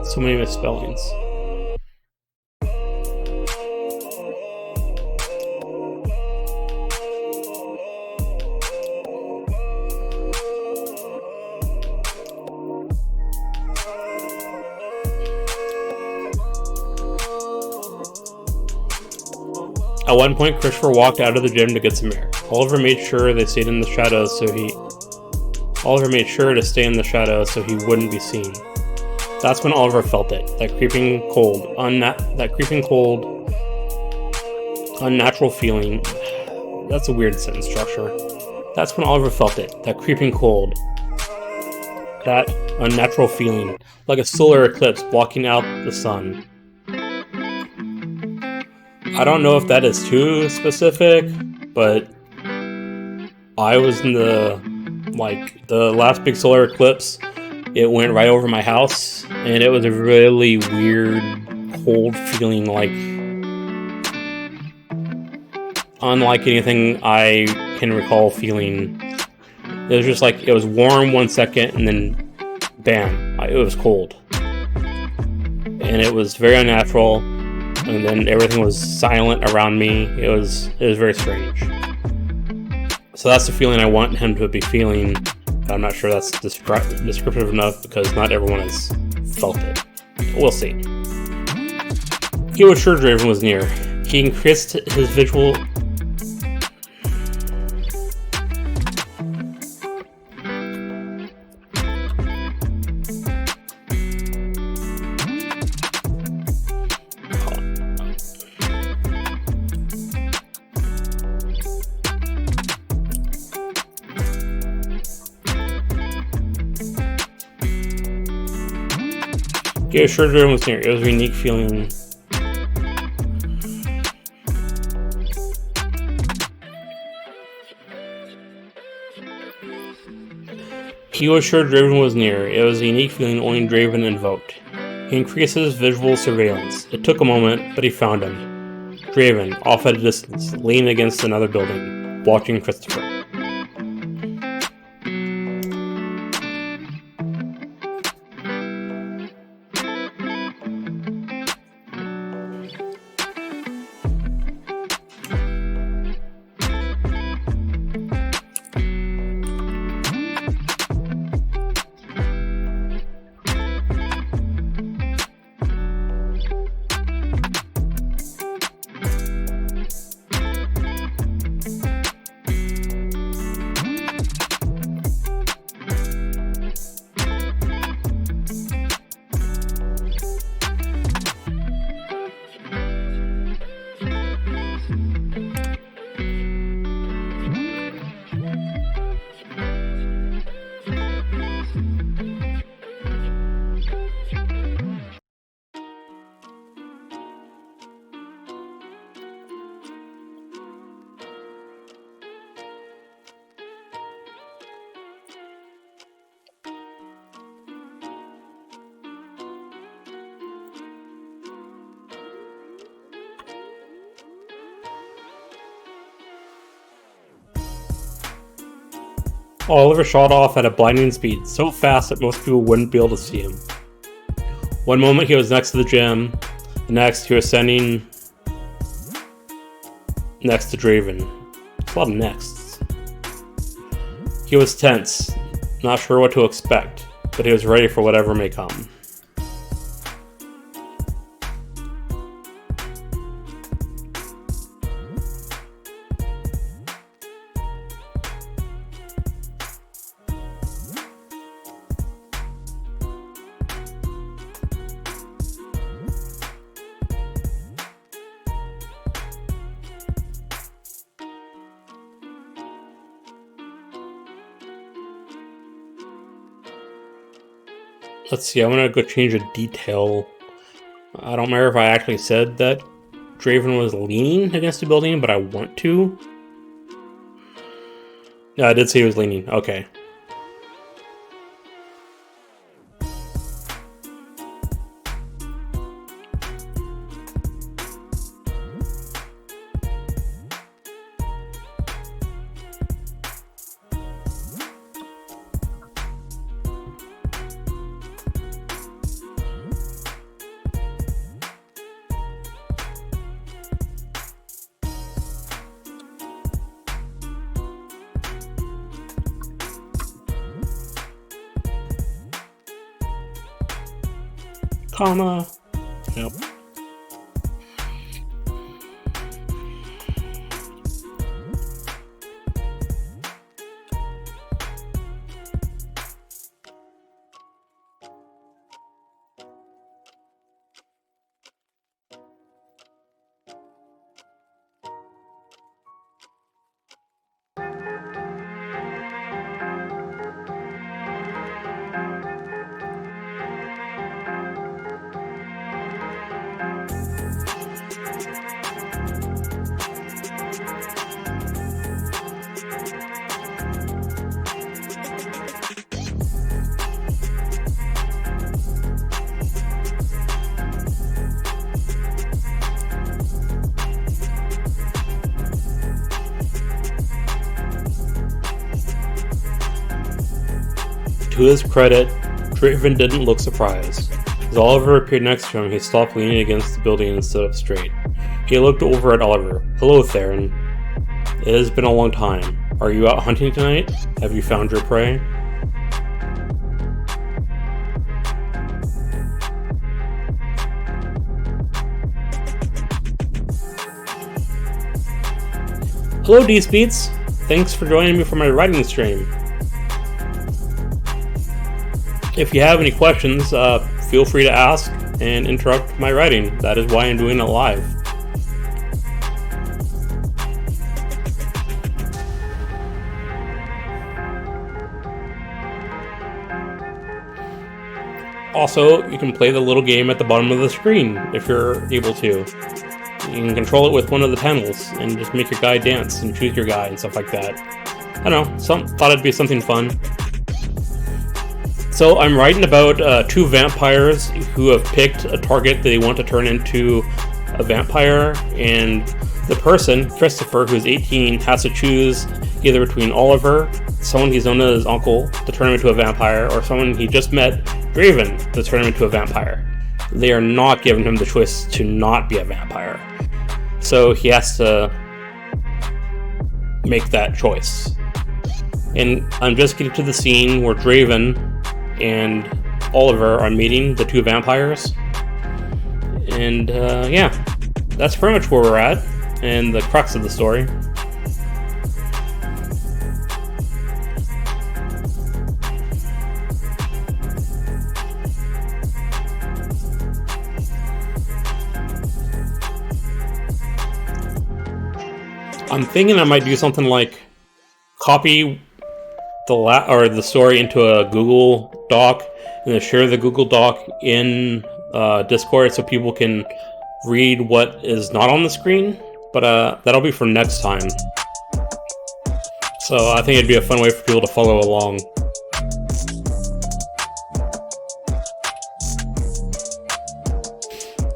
A: So many misspellings. At one point, Christopher walked out of the gym to get some air. Oliver made sure they stayed in the shadows so Oliver made sure to stay in the shadows so he wouldn't be seen. That's when Oliver felt it. That creeping cold, unnatural feeling. That's a weird sentence structure. That's when Oliver felt it. That creeping cold. That unnatural feeling. Like a solar eclipse blocking out the sun. I don't know if that is too specific, but I was in the last big solar eclipse. It went right over my house, and it was a really weird, cold feeling, unlike anything I can recall feeling. It was just like, it was warm 1 second, and then, bam, it was cold. And it was very unnatural, and then everything was silent around me. It was very strange. So that's the feeling I want him to be feeling. I'm not sure that's descriptive enough because not everyone has felt it. We'll see. He was sure Draven was near. He increased his visual... He was sure Draven was near. It was a unique feeling. He was sure Draven was near. It was a unique feeling only Draven invoked. He increased his visual surveillance. It took a moment, but he found him. Draven, off at a distance, leaned against another building, watching Christopher. Oliver shot off at a blinding speed, so fast that most people wouldn't be able to see him. One moment he was next to the gym, the next he was standing next to Draven. It's a lot of nexts. He was tense, not sure what to expect, but he was ready for whatever may come. Let's see, I'm gonna go change a detail. I don't remember if I actually said that Draven was leaning against the building, but I want to. Yeah, I did say he was leaning. Okay. Comma. Yep. To his credit, Draven didn't look surprised. As Oliver appeared next to him, he stopped leaning against the building and stood up straight. He looked over at Oliver. "Hello, Theron. It has been a long time. Are you out hunting tonight? Have you found your prey?" Hello, D-Speeds. Thanks for joining me for my writing stream. If you have any questions, feel free to ask and interrupt my writing. That is why I'm doing it live. Also, you can play the little game at the bottom of the screen if you're able to. You can control it with one of the panels and just make your guy dance and choose your guy and stuff like that. I don't know, thought it'd be something fun. So I'm writing about two vampires who have picked a target they want to turn into a vampire, and the person, Christopher, who's 18, has to choose either between Oliver, someone he's known as his uncle, to turn him into a vampire, or someone he just met, Draven, to turn him into a vampire. They are not giving him the choice to not be a vampire. So he has to make that choice. And I'm just getting to the scene where Draven and Oliver are meeting the two vampires. And yeah, that's pretty much where we're at and the crux of the story. I'm thinking I might do something like copy the story into a Google Doc and then share the Google Doc in Discord so people can read what is not on the screen, but that'll be for next time. So I think it'd be a fun way for people to follow along.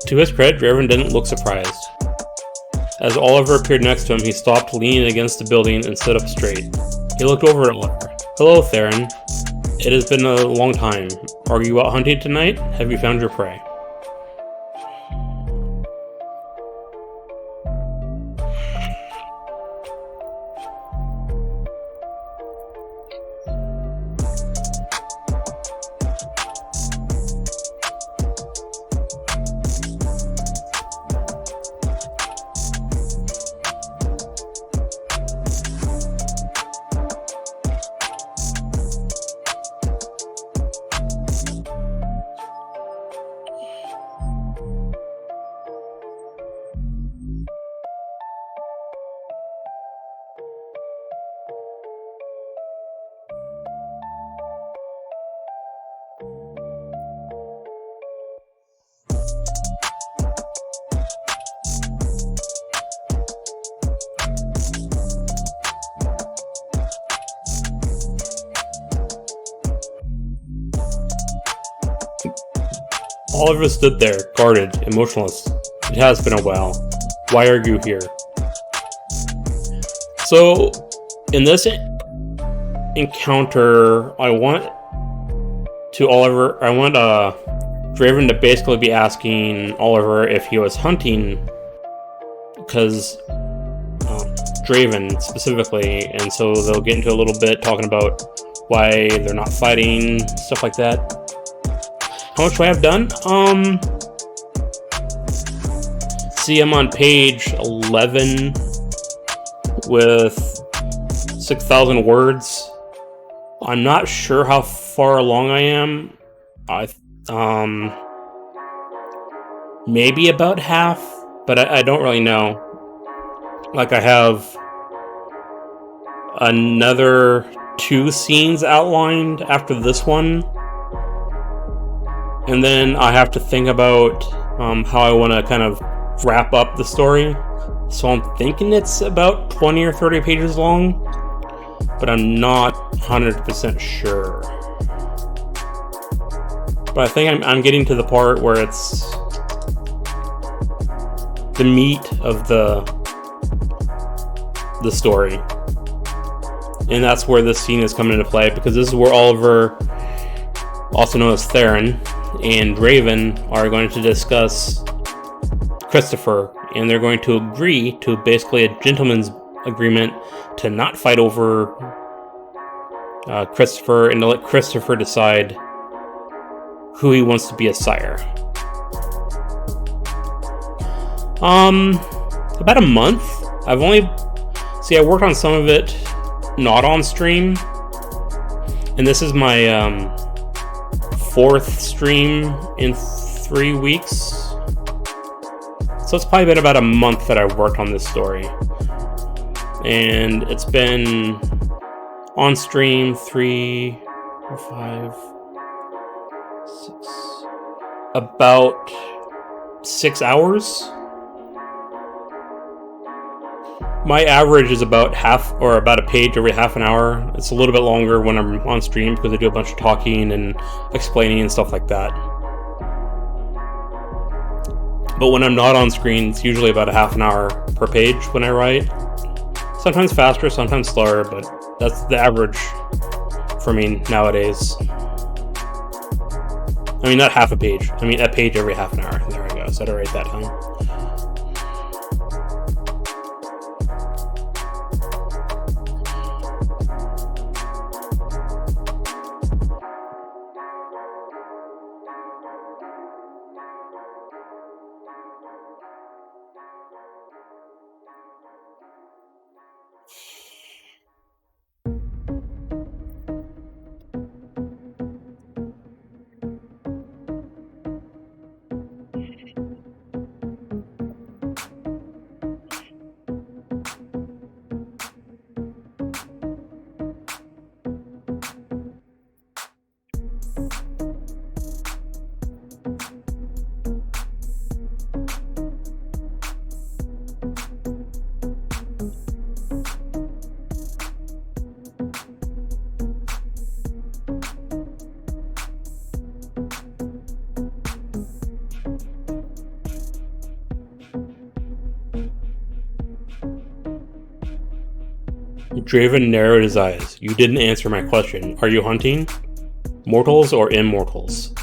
A: To his credit, Draven didn't look surprised. As Oliver appeared next to him, he stopped leaning against the building and stood up straight. He looked over at Oliver. Hello, Theron. It has been a long time. Are you out hunting tonight? Have you found your prey? Oliver stood there, guarded, emotionless. It has been a while. Why are you here? So, in this encounter, I want Draven to basically be asking Oliver if he was hunting, because Draven specifically, and so they'll get into a little bit talking about why they're not fighting, stuff like that. How much do I have done? See, I'm on page 11 with 6,000 words. I'm not sure how far along I am. Maybe about half, but I don't really know. Like, I have another 2 scenes outlined after this one. And then I have to think about how I want to kind of wrap up the story. So I'm thinking it's about 20 or 30 pages long, but I'm not 100% sure. But I think I'm getting to the part where it's the meat of the story. And that's where this scene is coming into play, because this is where Oliver, also known as Theron, and Draven are going to discuss Christopher, and they're going to agree to basically a gentleman's agreement to not fight over Christopher, and to let Christopher decide who he wants to be as sire. About a month. I worked on some of it not on stream, and this is my 4th stream in 3 weeks. So it's probably been about a month that I worked on this story. And it's been on stream 3 or 5, 6, about 6 hours. My average is about a page every half an hour. It's a little bit longer when I'm on stream because I do a bunch of talking and explaining and stuff like that. But when I'm not on screen, it's usually about a half an hour per page when I write. Sometimes faster, sometimes slower, but that's the average for me nowadays. I mean, not half a page. I mean, a page every half an hour. There I go. Said it right that time. Draven narrowed his eyes. You didn't answer my question. Are you hunting? Mortals or immortals?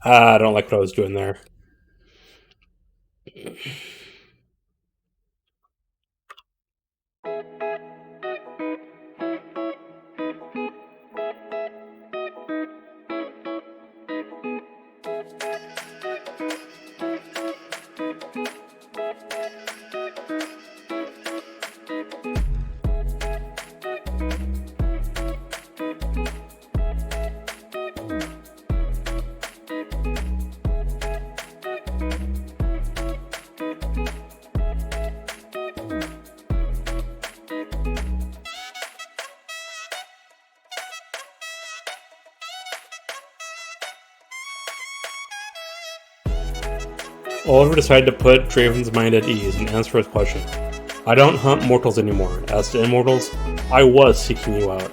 A: I don't like what I was doing there. Oliver decided to put Draven's mind at ease and answer his question. I don't hunt mortals anymore. As to immortals, I was seeking you out.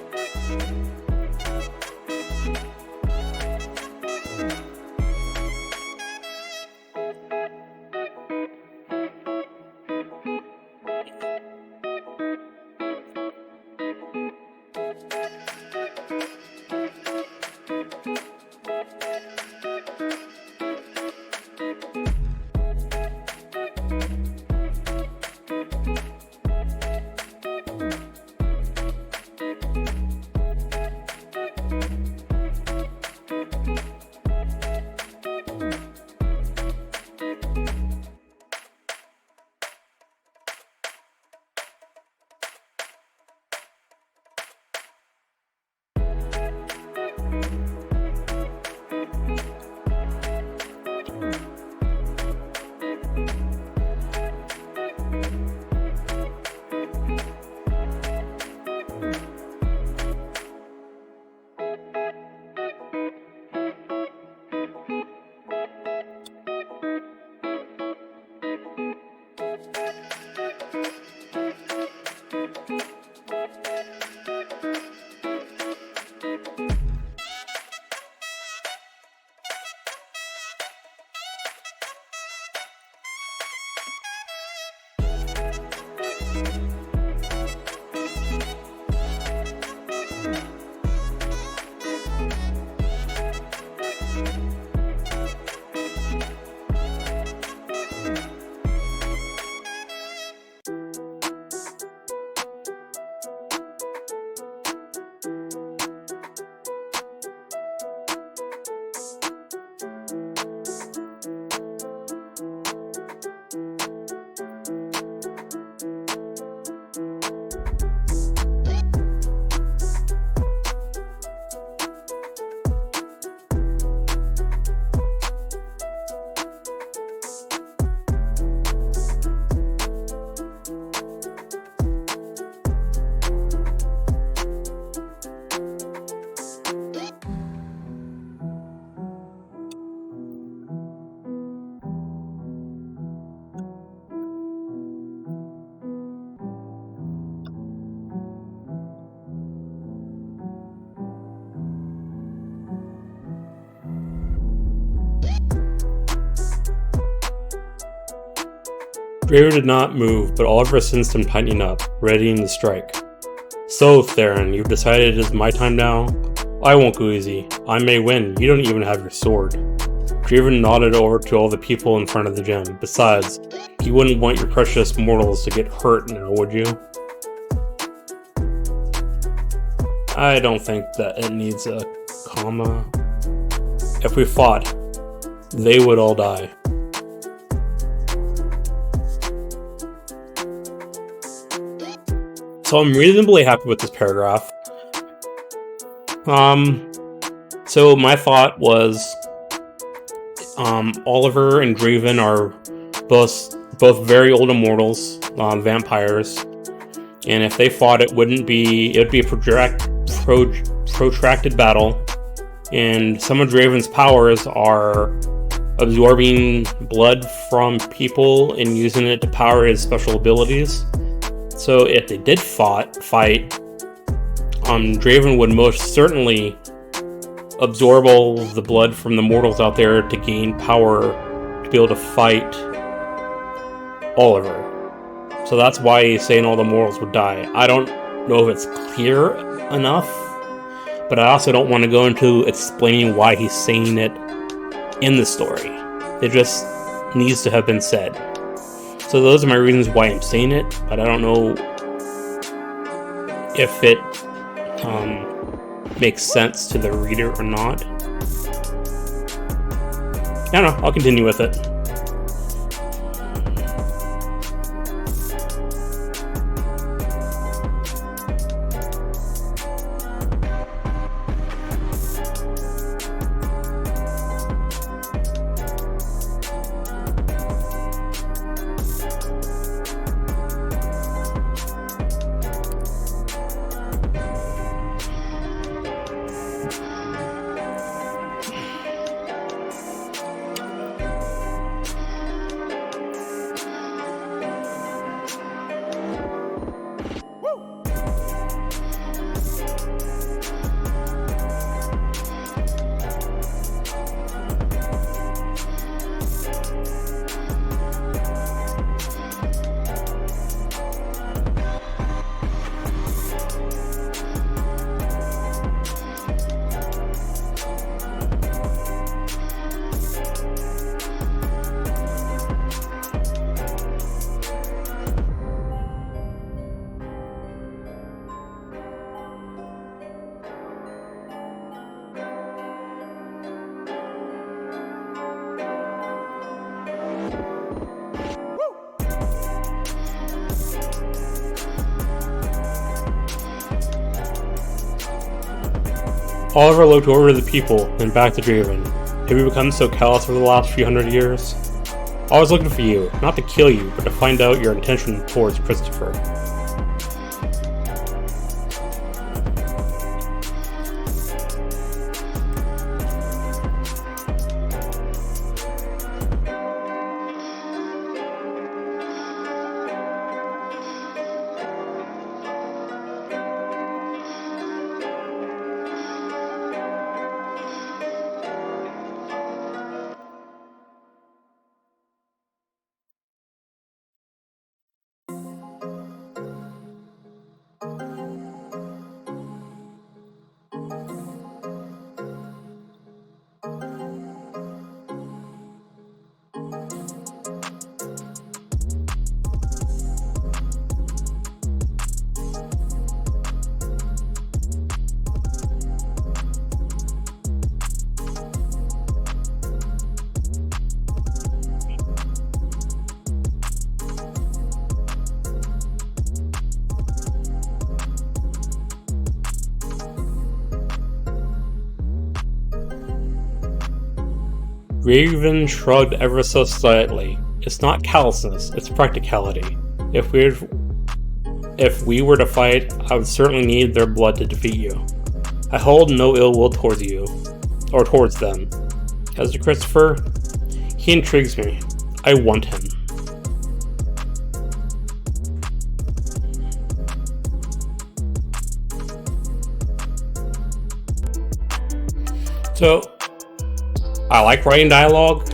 A: Draven did not move, but Oliver sensed him tightening up, readying to strike. So, Theron, you've decided it is my time now? I won't go easy. I may win. You don't even have your sword. Draven nodded over to all the people in front of the gym. Besides, you wouldn't want your precious mortals to get hurt now, would you? I don't think that it needs a comma. If we fought, they would all die. So I'm reasonably happy with this paragraph. So my thought was, Oliver and Draven are both very old immortals, vampires, and if they fought, it would be a protracted battle. And some of Draven's powers are absorbing blood from people and using it to power his special abilities. So if they did fight, Draven would most certainly absorb all the blood from the mortals out there to gain power to be able to fight Oliver. So that's why he's saying all the mortals would die. I don't know if it's clear enough, but I also don't want to go into explaining why he's saying it in the story. It just needs to have been said. So those are my reasons why I'm saying it, but I don't know if it makes sense to the reader or not. I don't know, I'll continue with it. Oliver looked over to the people, then back to Draven. Have you become so callous over the last few hundred years? I was looking for you, not to kill you, but to find out your intention towards Christopher. Draven shrugged ever so slightly. It's not callousness, it's practicality. If we were to fight, I would certainly need their blood to defeat you. I hold no ill will towards you, or towards them. As to Christopher, he intrigues me. I want him. So, I like writing dialogue.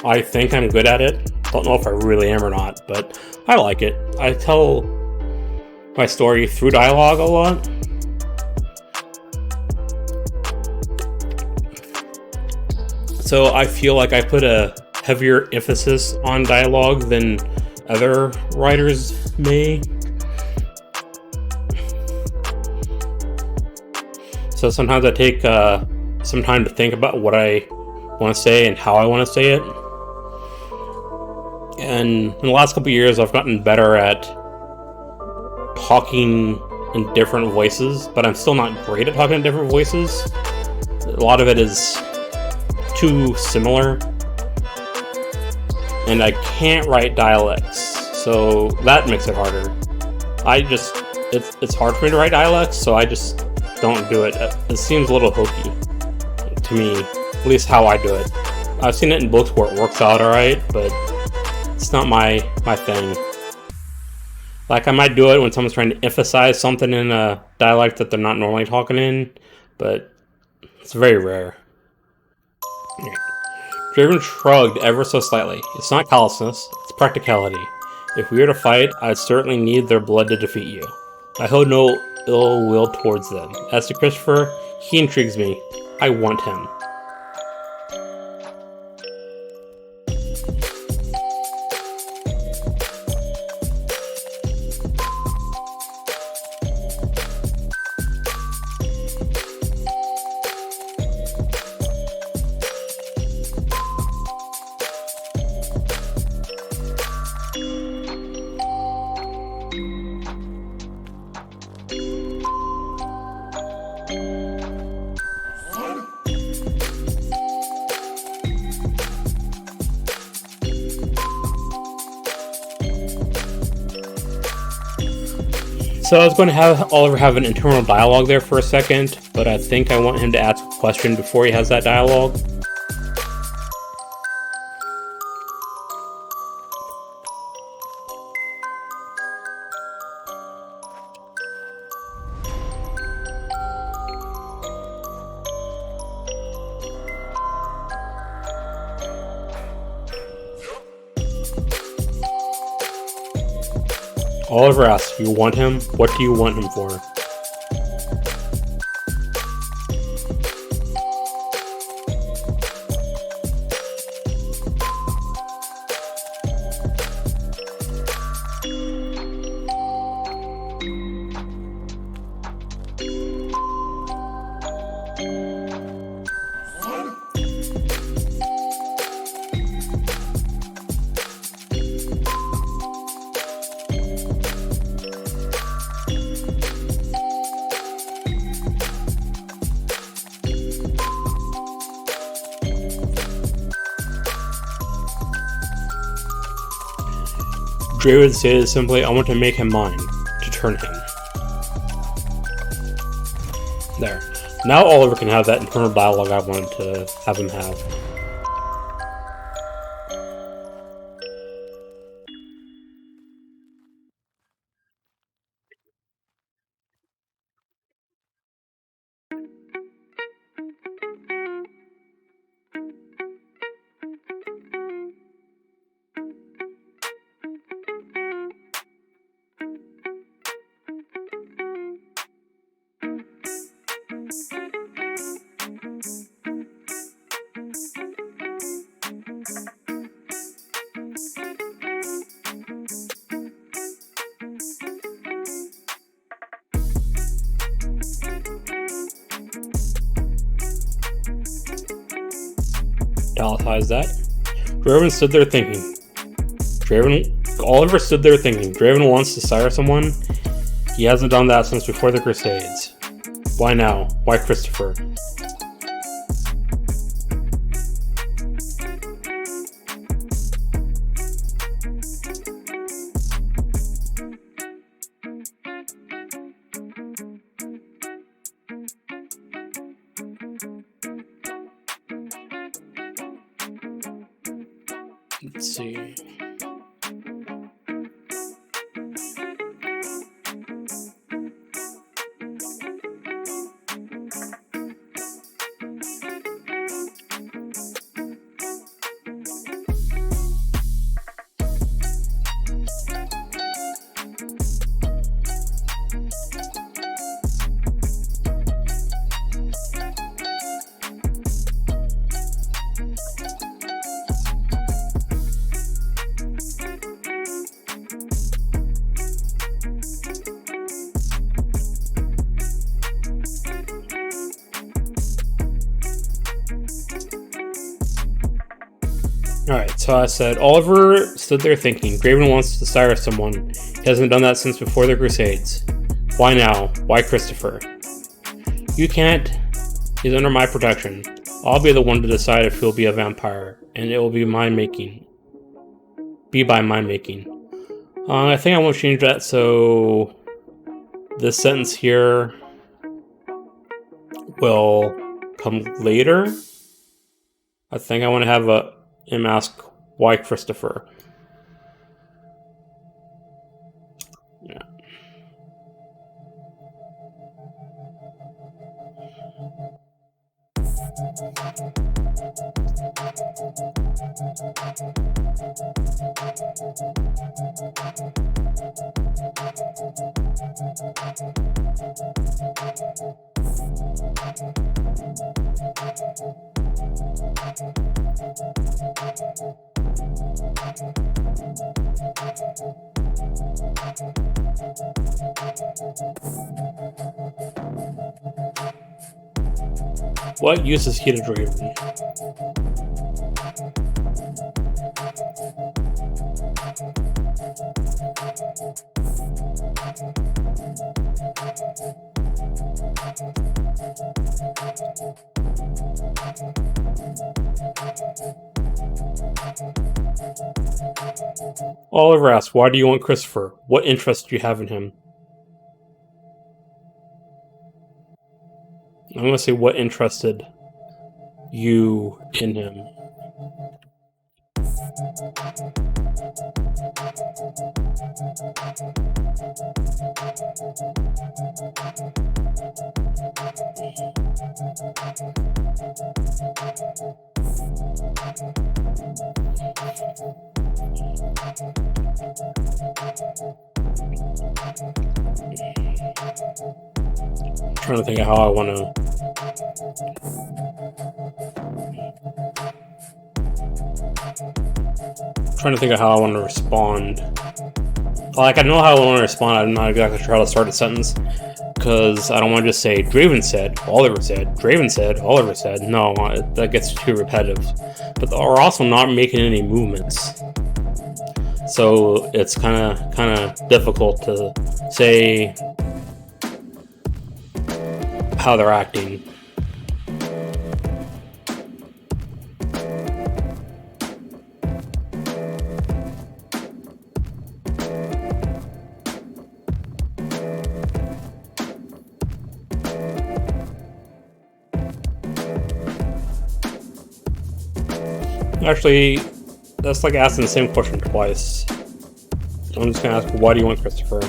A: I think I'm good at it. Don't know if I really am or not, but I like it. I tell my story through dialogue a lot. So I feel like I put a heavier emphasis on dialogue than other writers may. So sometimes I take some time to think about what I want to say and how I want to say it. And in the last couple of years, I've gotten better at talking in different voices, but I'm still not great at talking in different voices. A lot of it is too similar, and I can't write dialects, so that makes it harder. It's hard for me to write dialects, so I just don't do it. It seems a little hokey to me, at least how I do it. I've seen it in books where it works out alright, but it's not my thing. Like, I might do it when someone's trying to emphasize something in a dialect that they're not normally talking in, but it's very rare. Draven shrugged ever so slightly. It's not callousness, it's practicality. If we were to fight, I'd certainly need their blood to defeat you. I hold no ill will towards them. As to Christopher, he intrigues me. I want him. So I was going to have Oliver have an internal dialogue there for a second, but I think I want him to ask a question before he has that dialogue. Oliver asks, you want him? What do you want him for? Draven stated simply, I want to make him mine, to turn him. There. Now Oliver can have that internal dialogue I wanted to have him have. Italicize that. Draven stood there thinking. Oliver stood there thinking. Draven wants to sire someone. He hasn't done that since before the Crusades. Why now? Why Christopher? Let's see. Alright, so I said, Oliver stood there thinking, Draven wants to sire someone. He hasn't done that since before the Crusades. Why now? Why Christopher? You can't. He's under my protection. I'll be the one to decide if he'll be a vampire, and it will be mind-making. Be by mind-making. I think I won't change that, so this sentence here will come later. I think I want to have him ask, why Christopher? Yeah. What use is he to Draven? Oliver asks, why do you want Christopher? What interest do you have in him? I'm going to say, what interested you in him? I'm trying to think of how I want to. Trying to think of how I want to respond. Like, I know how I want to respond. I'm not exactly sure how to start a sentence, because I don't want to just say Draven said, Oliver said, Draven said, Oliver said. No, that gets too repetitive. But we're also not making any movements, so it's kind of difficult to say how they're acting. Actually, that's like asking the same question twice. I'm just gonna ask, why do you want Christopher?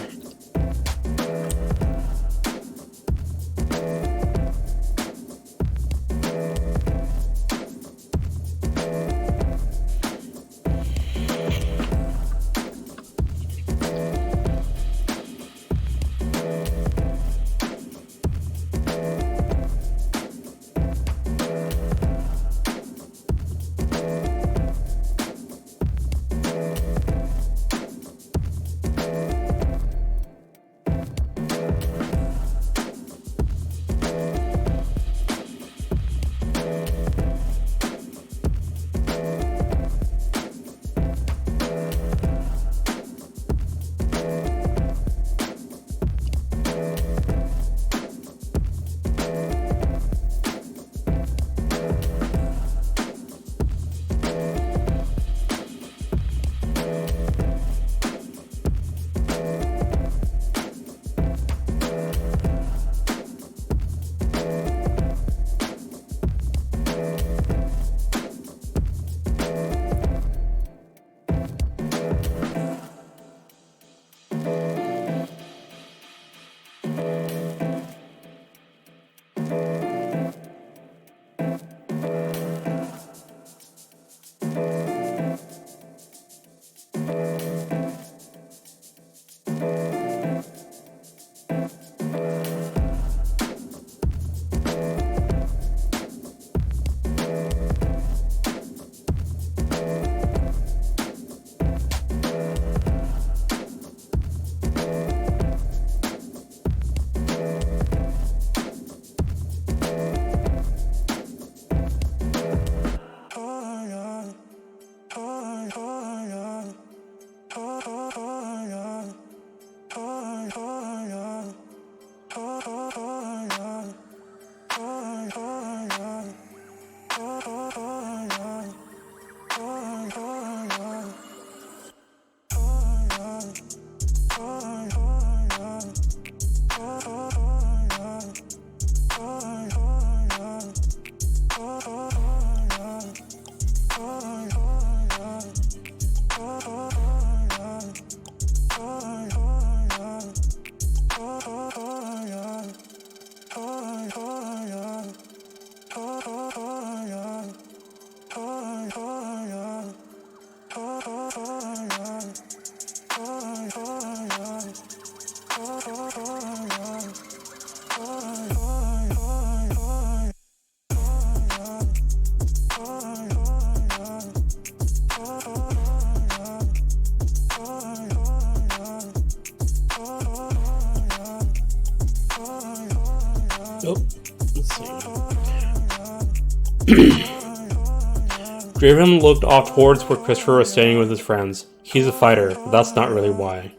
A: Draven looked off towards where Christopher was standing with his friends. He's a fighter, but that's not really why.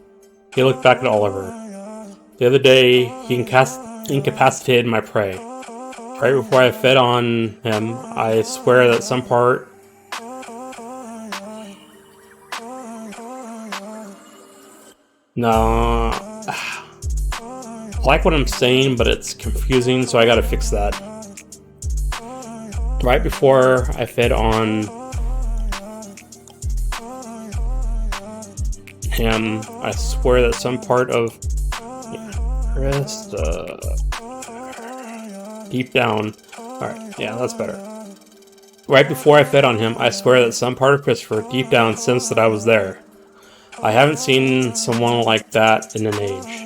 A: He looked back at Oliver. The other day, he incapacitated my prey. Right before I fed on him, I swear that some part... No... I like what I'm saying, but it's confusing, so I gotta fix that. Right before I fed on him, I swear that some part of... deep down. Alright, yeah, that's better. Right before I fed on him, I swear that some part of Christopher deep down sensed that I was there. I haven't seen someone like that in an age.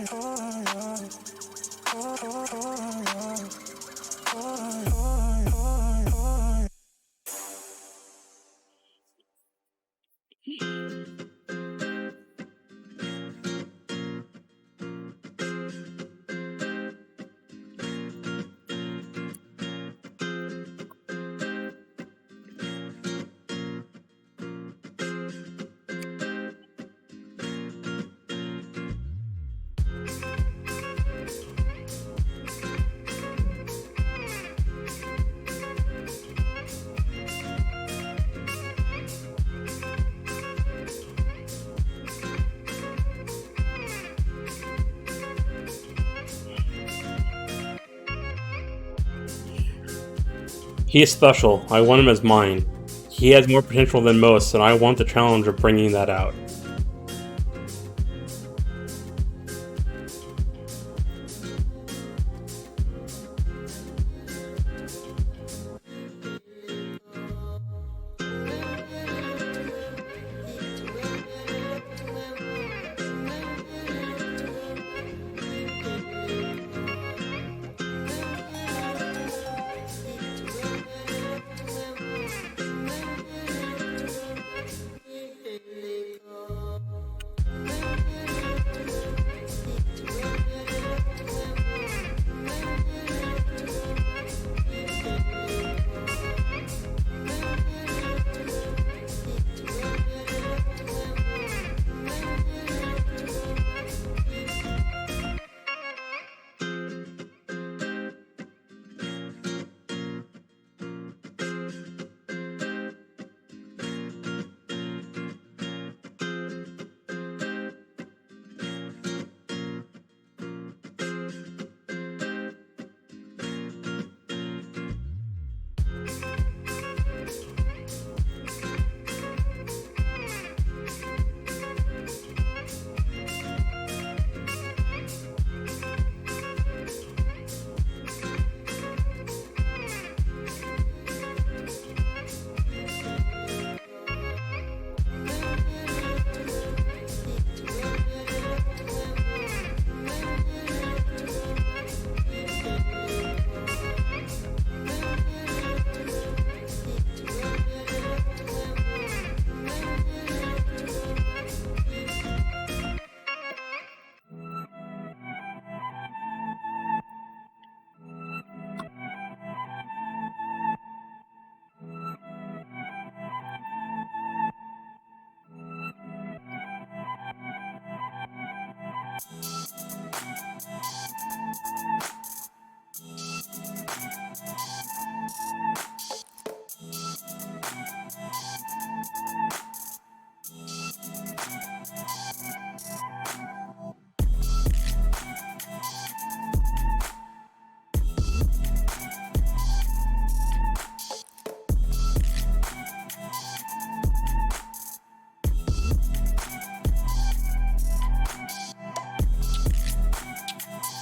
A: He is special. I want him as mine. He has more potential than most, and I want the challenge of bringing that out.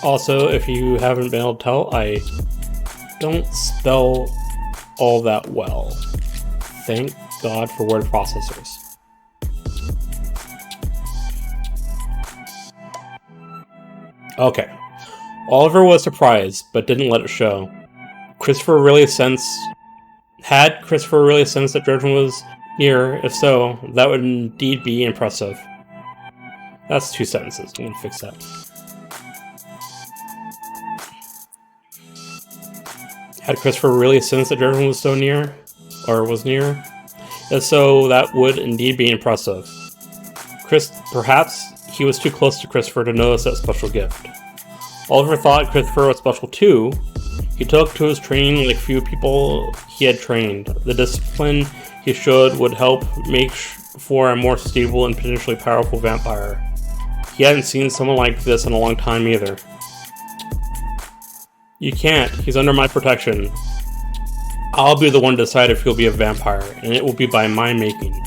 A: Also, if you haven't been able to tell, I don't spell all that well. Thank God for word processors. Okay. Oliver was surprised, but didn't let it show. Had Christopher really sensed that Draven was near? If so, that would indeed be impressive. That's 2 sentences. I'm gonna fix that. Had Christopher really sensed that Draven was so near? Or was near? If so, that would indeed be impressive. Perhaps he was too close to Christopher to notice that special gift. Oliver thought Christopher was special too. He took to his training like few people he had trained. The discipline he showed would help make for a more stable and potentially powerful vampire. He hadn't seen someone like this in a long time either. You can't. He's under my protection. I'll be the one to decide if he'll be a vampire, and it will be by my making.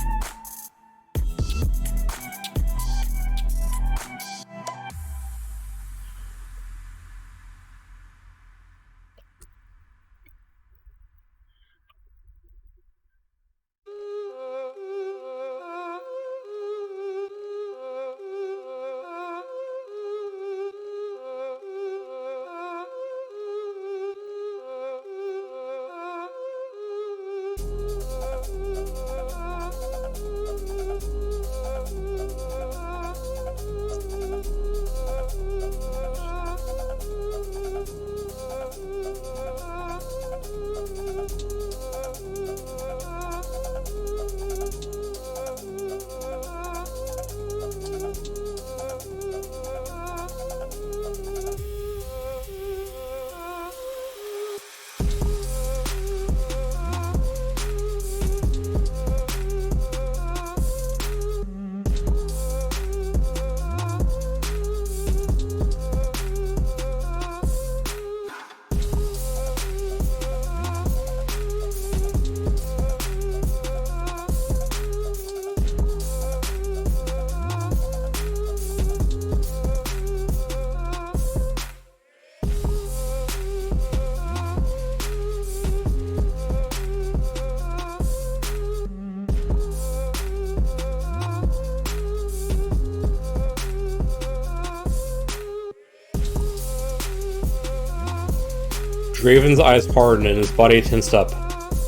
A: Draven's eyes hardened and his body tensed up.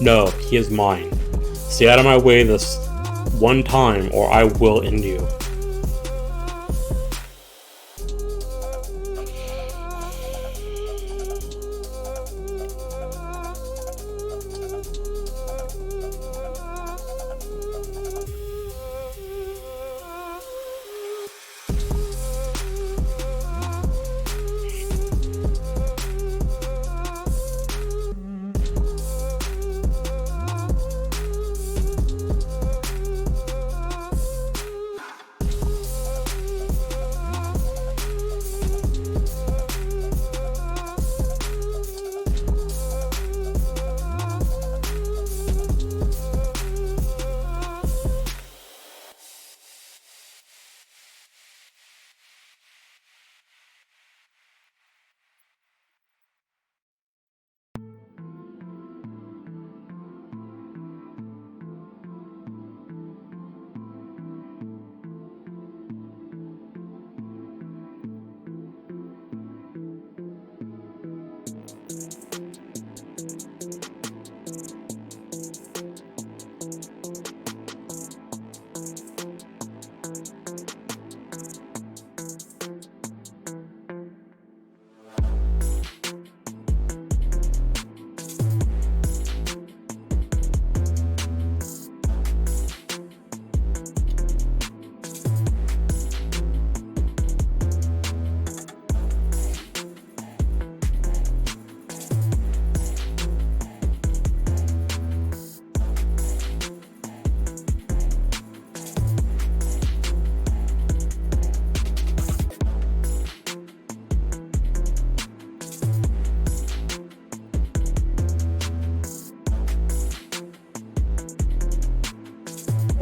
A: No, he is mine. Stay out of my way this one time, or I will end you.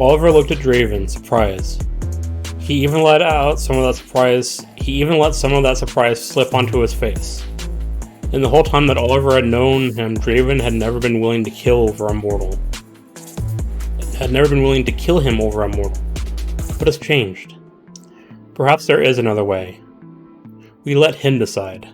A: Oliver looked at Draven, surprised. He even let some of that surprise slip onto his face. In the whole time that Oliver had known him, Draven had never been willing to kill him over a mortal. But it's changed. Perhaps there is another way. We let him decide.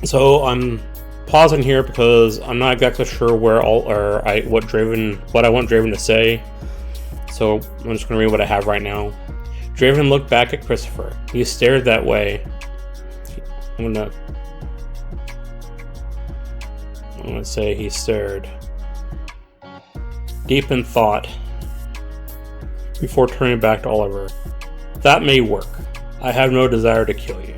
A: So I'm pausing here because I'm not exactly sure what I want Draven to say. So I'm just gonna read what I have right now. Draven looked back at Christopher. He stared that way. I'm gonna say he stared deep in thought before turning back to Oliver. That may work. I have no desire to kill you.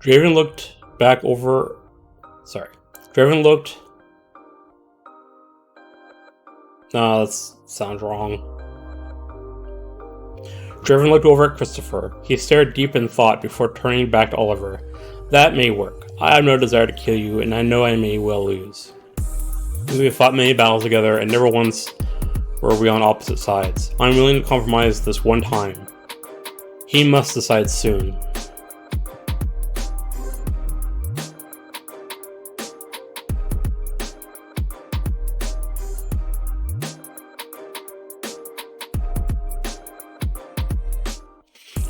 A: Draven looked back over. Draven looked. No, that sounds wrong. Draven looked over at Christopher. He stared deep in thought before turning back to Oliver. That may work. I have no desire to kill you, and I know I may well lose. We have fought many battles together, and never once were we on opposite sides. I'm willing to compromise this one time. He must decide soon.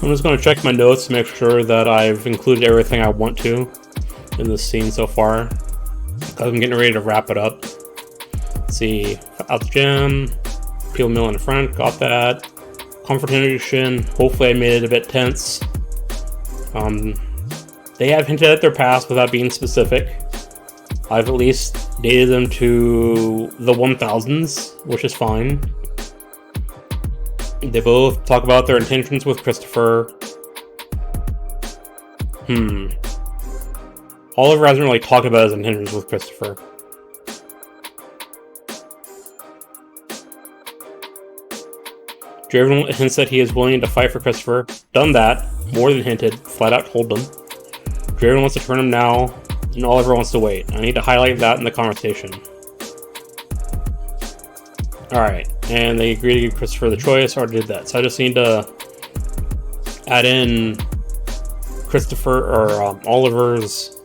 A: I'm just going to check my notes to make sure that I've included everything I want to in this scene so far, because I'm getting ready to wrap it up. Let's see, out the gym, peel meal in front, got that. Confrontation, hopefully I made it a bit tense. They have hinted at their past without being specific. I've at least dated them to the 1000s, which is fine. They both talk about their intentions with Christopher. Oliver hasn't really talked about his intentions with Christopher. Draven hints that he is willing to fight for Christopher. Done that. More than hinted. Flat out told them. Draven wants to turn him now, and Oliver wants to wait. I need to highlight that in the conversation. Alright, and they agree to give Christopher the choice. Already did that. So I just need to add in Christopher or Oliver's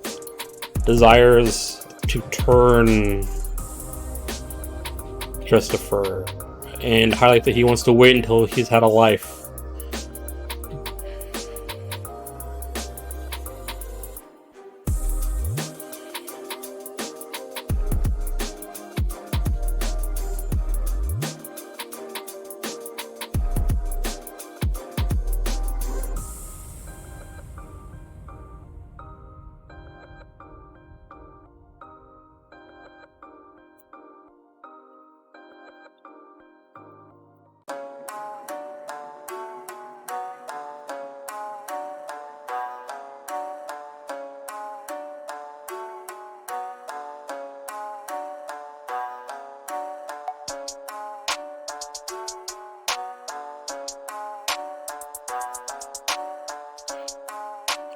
A: desires to turn Christopher and highlight that he wants to wait until he's had a life.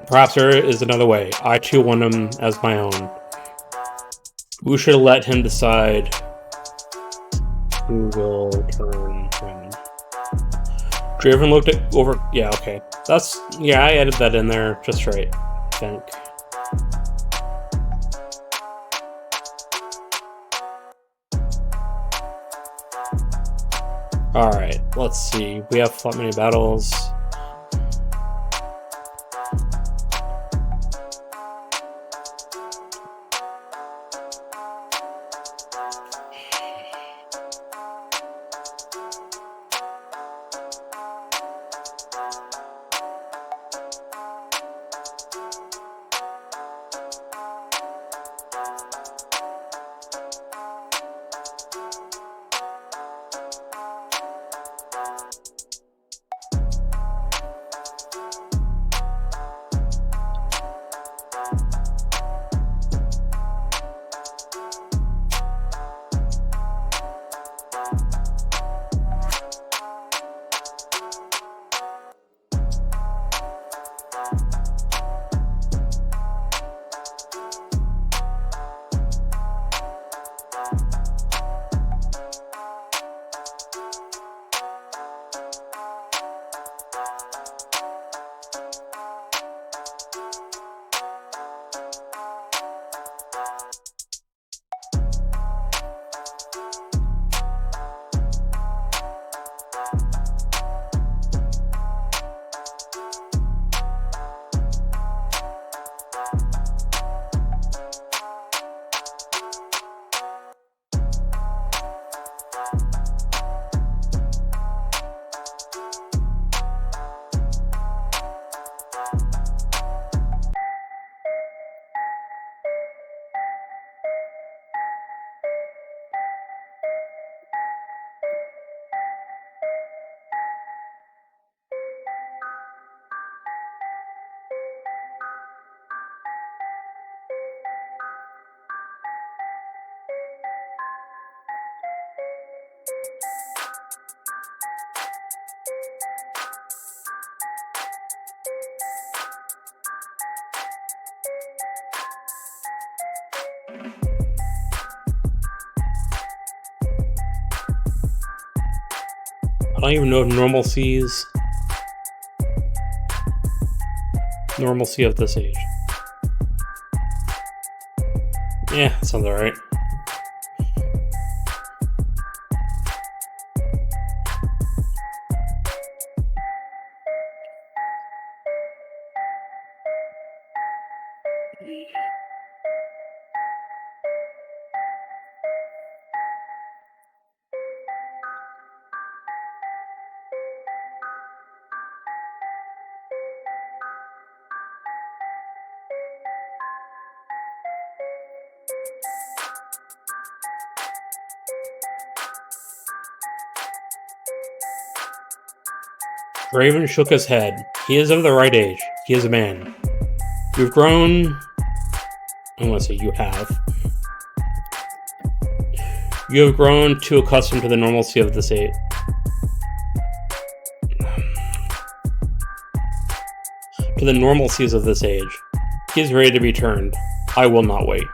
A: Perhaps there is another way. I too want him as my own. We should let him decide who will turn him. Draven looked it over. Yeah, okay. I added that in there just right, I think. Alright, let's see. We have fought many battles. I don't even know if normalcy of this age. Yeah, sounds alright. Draven shook his head. He is of the right age. He is a man. You've grown... I want to say you have. You have grown too accustomed to the normalcy of this age. To the normalcies of this age. He is ready to be turned. I will not wait.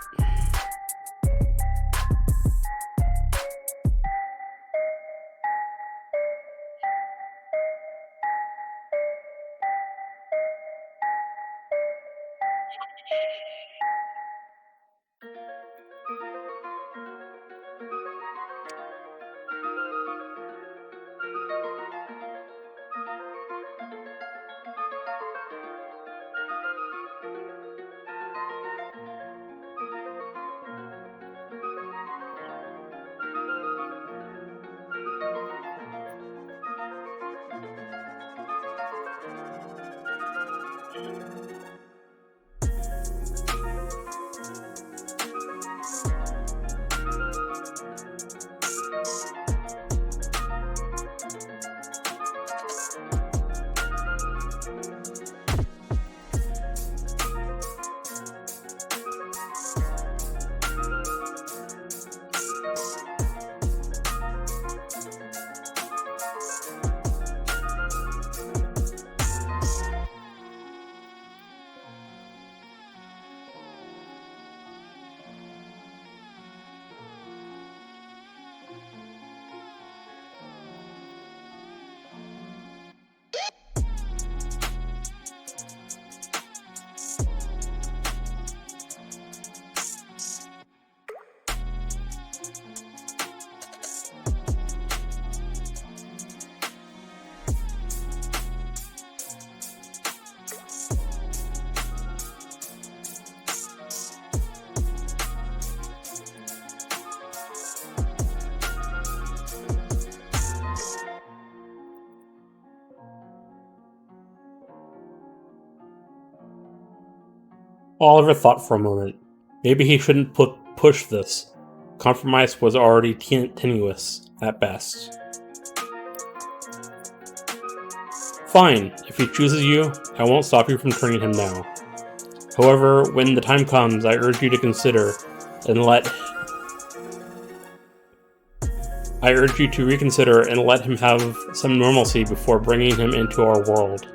A: Oliver thought for a moment. Maybe he shouldn't push this. Compromise was already tenuous, at best. Fine, if he chooses you, I won't stop you from turning him now. However, when the time comes, I urge you to reconsider and let him have some normalcy before bringing him into our world.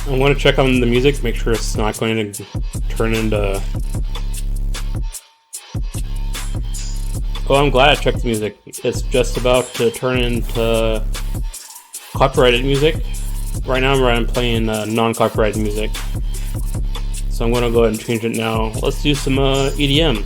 A: I want to check on the music, make sure it's not going to turn into... Oh, I'm glad I checked the music. It's just about to turn into copyrighted music. Right now I'm playing non-copyrighted music. So I'm going to go ahead and change it now. Let's do some EDM.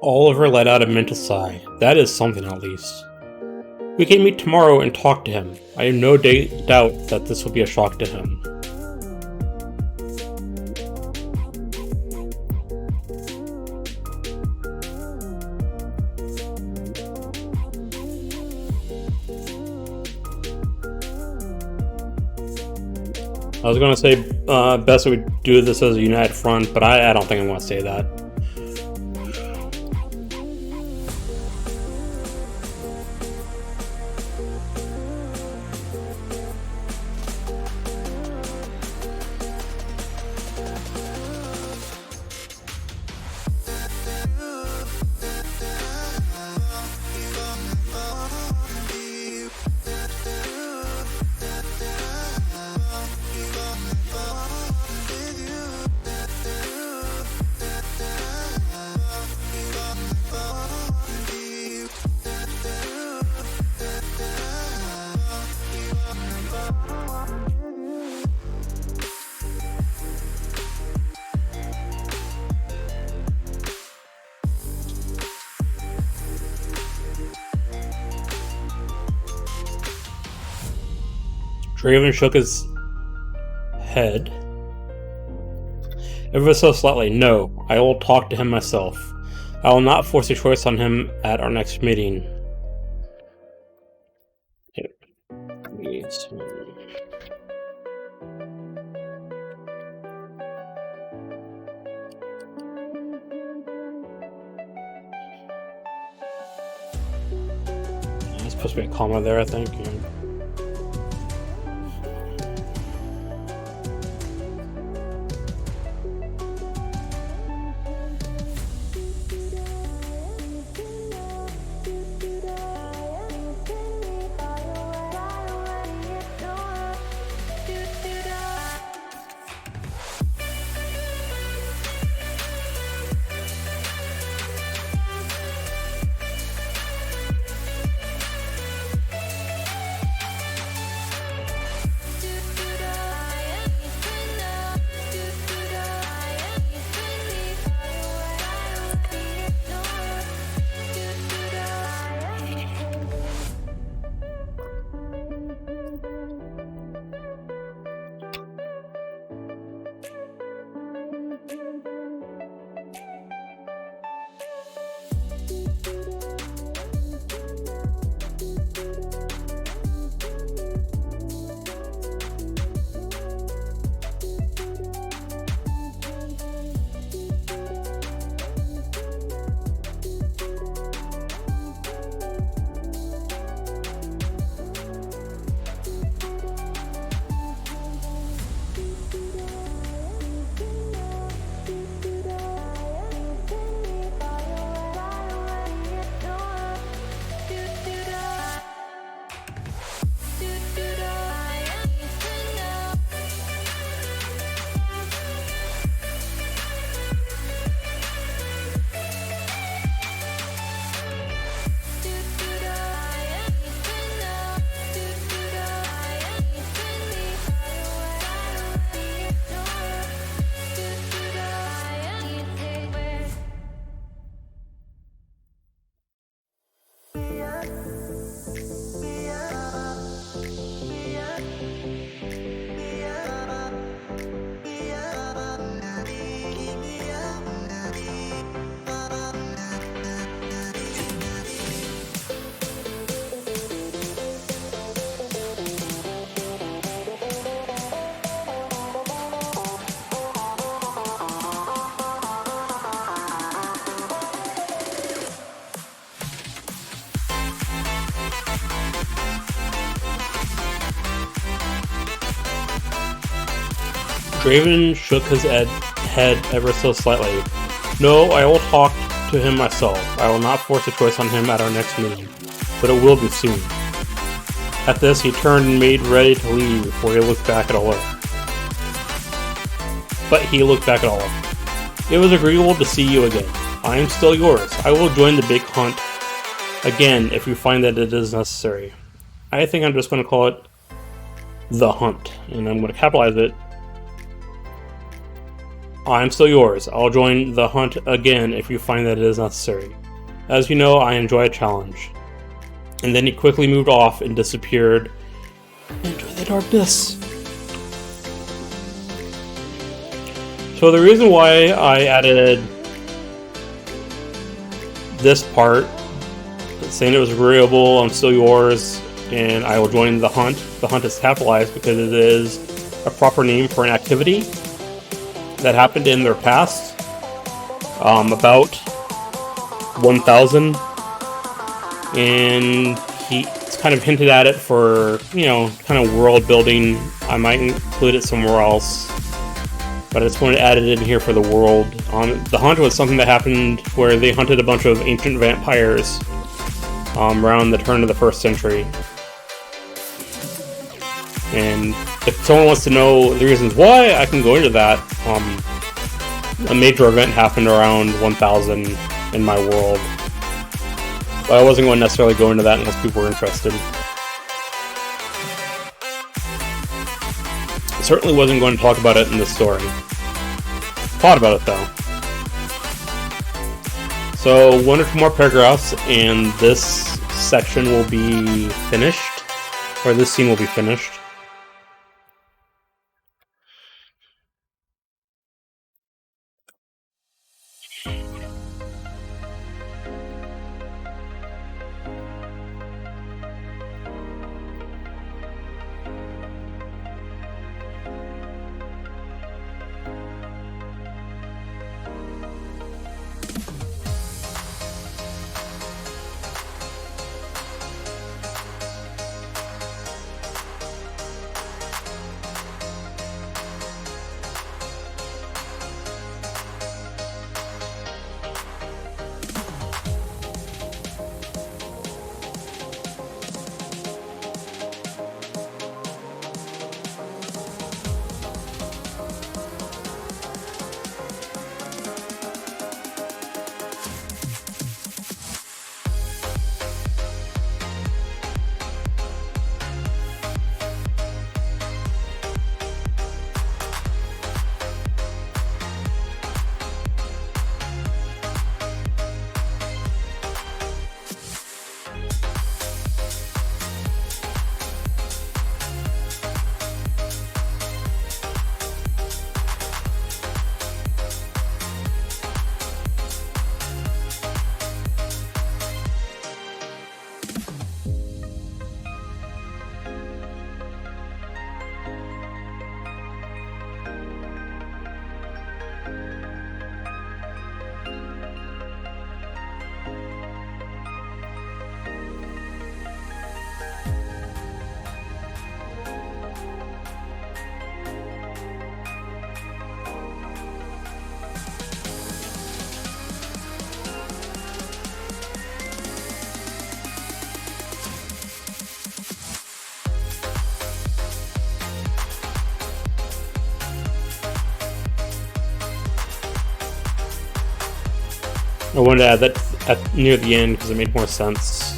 A: Oliver let out a mental sigh. That is something, at least. We can meet tomorrow and talk to him. I have no doubt that this will be a shock to him. I was going to say best we do this as a united front, but I don't think I'm going to say that. Draven shook his head ever so slightly. No, I will talk to him myself. I will not force a choice on him at our next meeting. There's supposed to be a comma there, I think. Yeah. Draven shook his head ever so slightly. No, I will talk to him myself. I will not force a choice on him at our next meeting, but it will be soon. At this, he turned and made ready to leave before he looked back at Oliver. It was agreeable to see you again. I am still yours. I will join the big hunt again if you find that it is necessary. I think I'm just going to call it the hunt, and I'm going to capitalize it. I am still yours. I'll join the hunt again if you find that it is necessary. As you know, I enjoy a challenge. And then he quickly moved off and disappeared into the darkness. So the reason why I added this part, saying it was agreeable, I'm still yours, and I will join the hunt is capitalized because it is a proper name for an activity that happened in their past, about 1000, and he's kind of hinted at it for, kind of world building. I might include it somewhere else, but I just wanted to add it in here for the world. The hunt was something that happened where they hunted a bunch of ancient vampires around the turn of the 1st century. And if someone wants to know the reasons why, I can go into that. A major event happened around 1000 in my world, but I wasn't going to necessarily go into that unless people were interested. I certainly wasn't going to talk about it in this story. Thought about it though. So 1 or 2 more paragraphs and this section will be finished, or this scene will be finished. I wanted to add that near the end because it made more sense.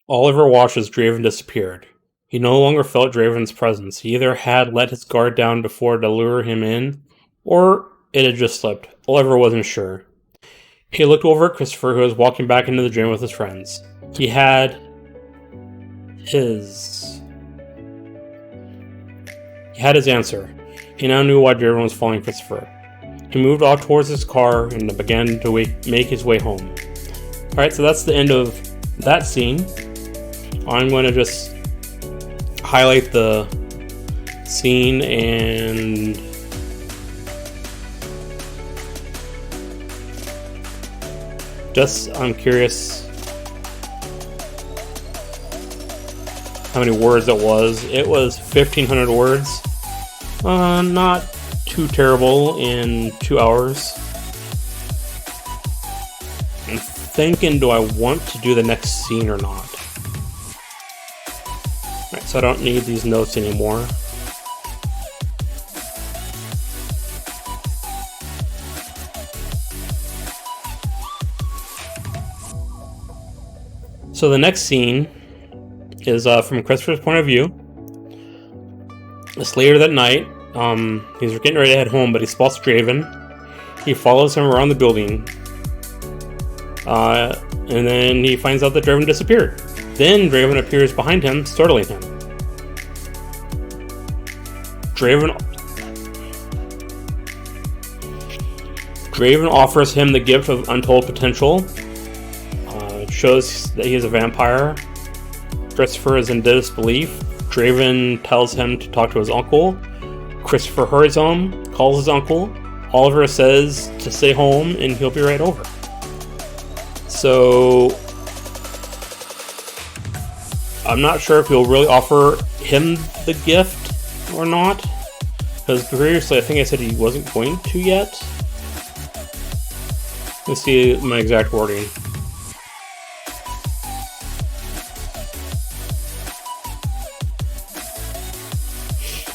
A: Oliver watched as Draven disappeared. He no longer felt Draven's presence. He either had let his guard down before to lure him in, or it had just slipped. Oliver wasn't sure. He looked over at Christopher, who was walking back into the gym with his friends. He had his He had his answer. He now knew why Draven was following Christopher. He moved off towards his car and began to make his way home. Alright, so that's the end of that scene. I'm going to just highlight the scene and I'm curious how many words it was. It was 1,500 words. Not too terrible in 2 hours. I'm thinking, do I want to do the next scene or not? Alright, so I don't need these notes anymore. So the next scene is from Christopher's point of view. It's later that night. He's getting ready to head home, but he spots Draven. He follows him around the building. And then he finds out that Draven disappeared. Then Draven appears behind him, startling him. Draven offers him the gift of untold potential. Shows that he is a vampire. Christopher is in disbelief. Draven tells him to talk to his uncle. Christopher hurries home, calls his uncle. Oliver says to stay home and he'll be right over. So I'm not sure if he'll really offer him the gift or not, because previously I think I said he wasn't going to yet. Let's see my exact wording.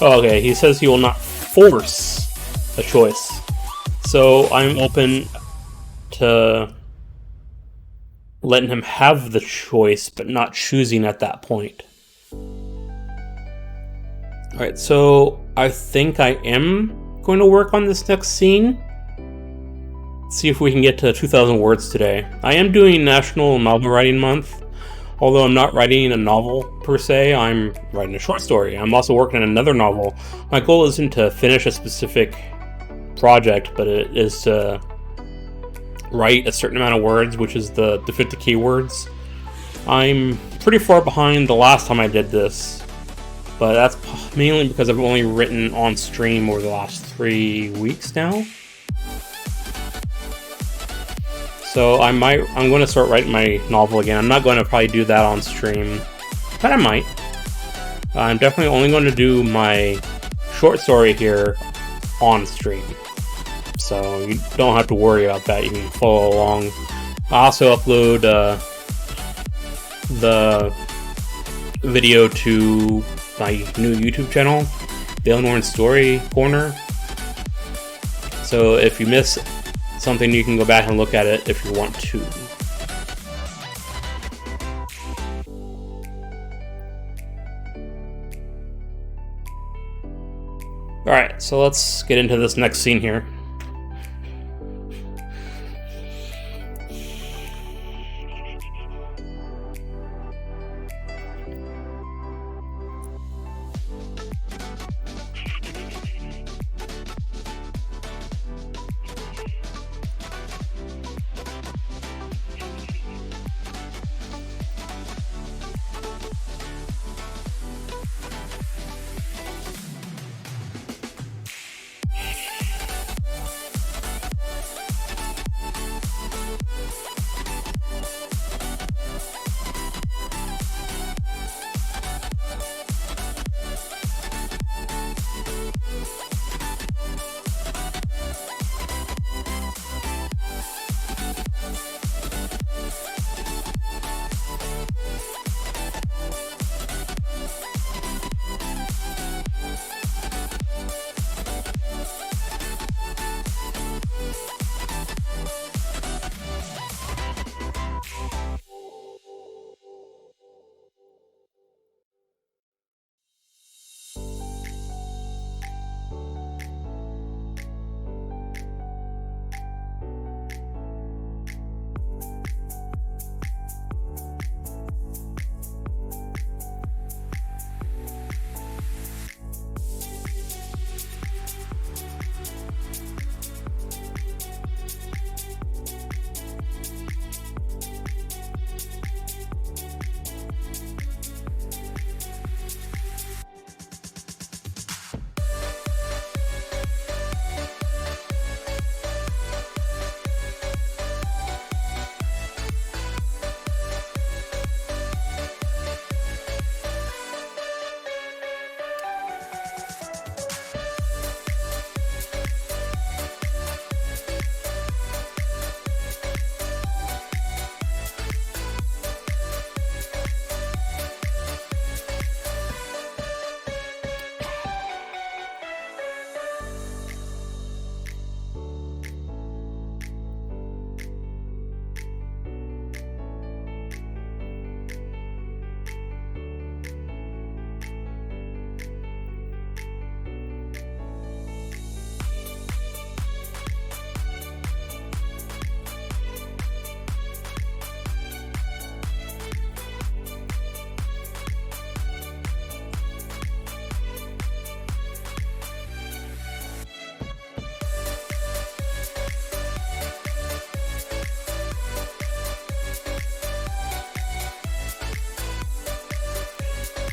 A: Okay, he says he will not force a choice. So I'm open to letting him have the choice, but not choosing at that point. Alright, so I think I am going to work on this next scene. See if we can get to 2,000 words today. I am doing National Novel Writing Month. Although I'm not writing a novel per se, I'm writing a short story. I'm also working on another novel. My goal isn't to finish a specific project, but it is to write a certain amount of words, which is the 50 keywords. I'm pretty far behind the last time I did this, but that's mainly because I've only written on stream over the last 3 weeks now. So I'm going to start writing my novel again. I'm not going to probably do that on stream, but I might. I'm definitely only going to do my short story here on stream. So you don't have to worry about that. You can follow along. I also upload the video to my new YouTube channel, Eleanor's Story Corner. So if you miss something, you can go back and look at it if you want to. Alright, so let's get into this next scene here.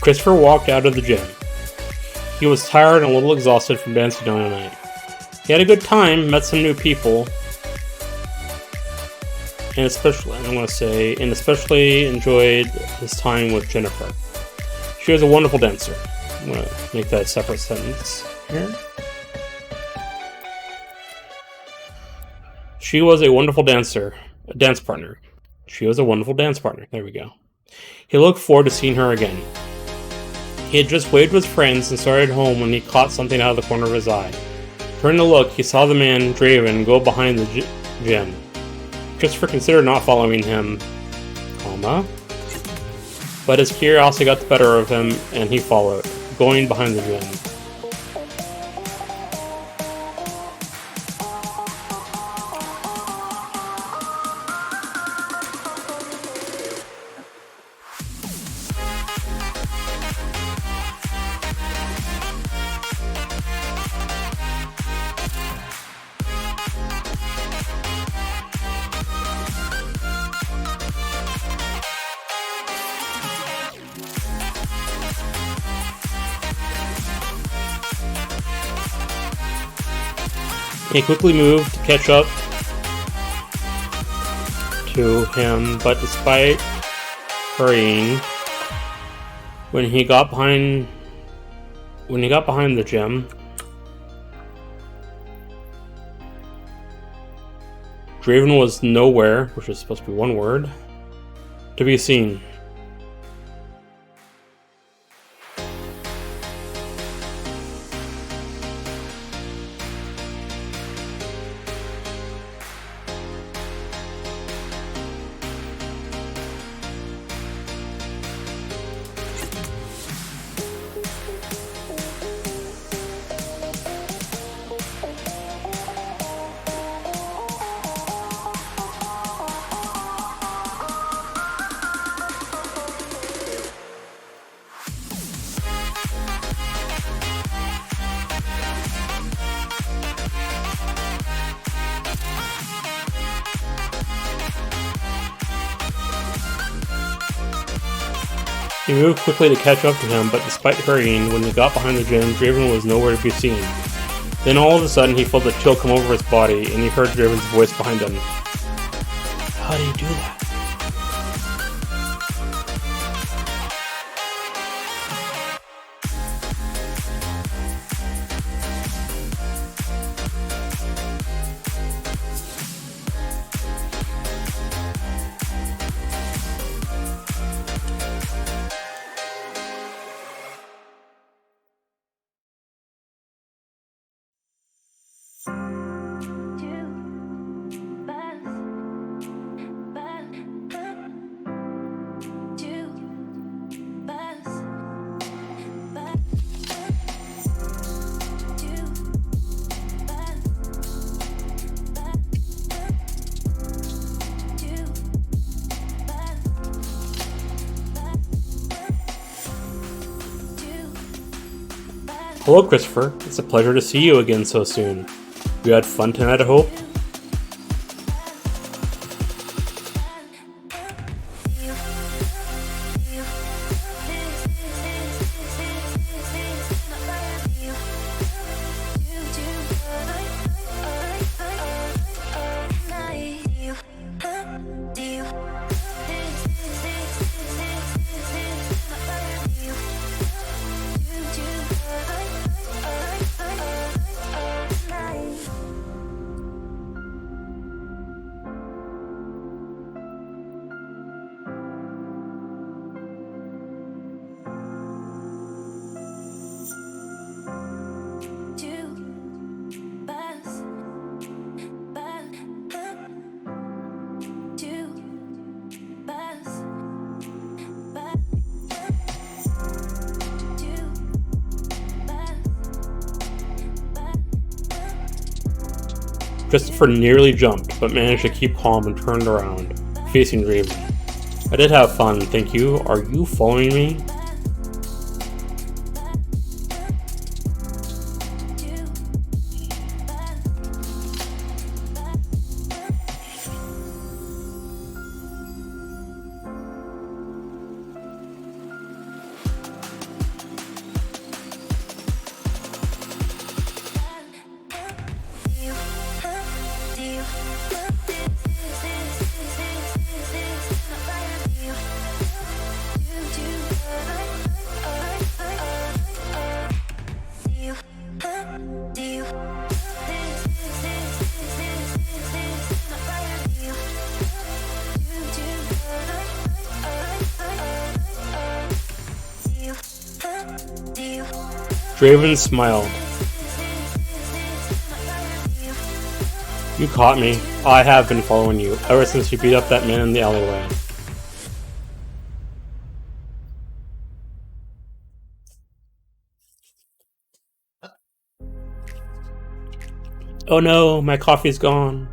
A: Christopher walked out of the gym. He was tired and a little exhausted from dancing all night. He had a good time, met some new people, and especially enjoyed his time with Jennifer. She was a wonderful dancer. I'm going to make that a separate sentence here. She was a wonderful dance partner. She was a wonderful dance partner. There we go. He looked forward to seeing her again. He had just waved with friends and started home when he caught something out of the corner of his eye. Turning to look, he saw the man, Draven, go behind the gym. Christopher considered not following him, but his curiosity got the better of him and he followed, going behind the gym. He quickly moved to catch up to him, but despite hurrying, when he got behind the gym, Draven was nowhere, which is supposed to be one word, to be seen. He moved quickly to catch up to him, but despite hurrying, when he got behind the gym, Draven was nowhere to be seen. Then all of a sudden, he felt a chill come over his body, and he heard Draven's voice behind him. How do you do that? Hello, Christopher. It's a pleasure to see you again so soon. You had fun tonight, I hope? Christopher nearly jumped, but managed to keep calm and turned around, facing Draven. I did have fun, thank you. Are you following me? Draven smiled. You caught me. I have been following you, ever since you beat up that man in the alleyway. Oh no, my coffee's gone.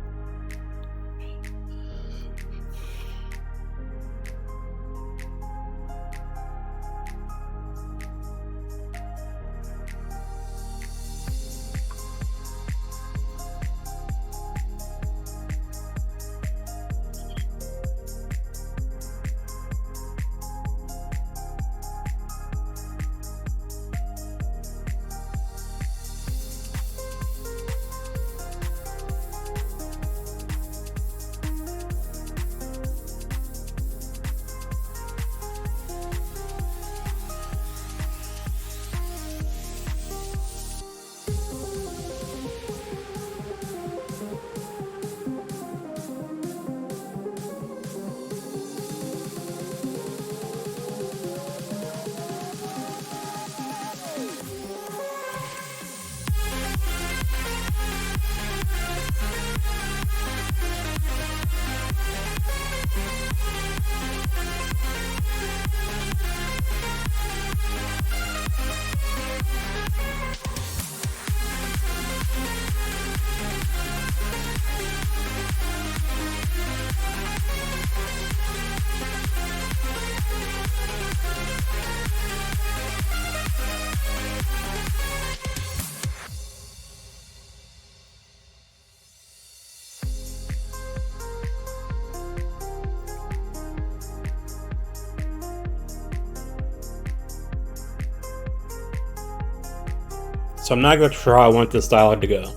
A: So I'm not sure how I want this dialogue to go.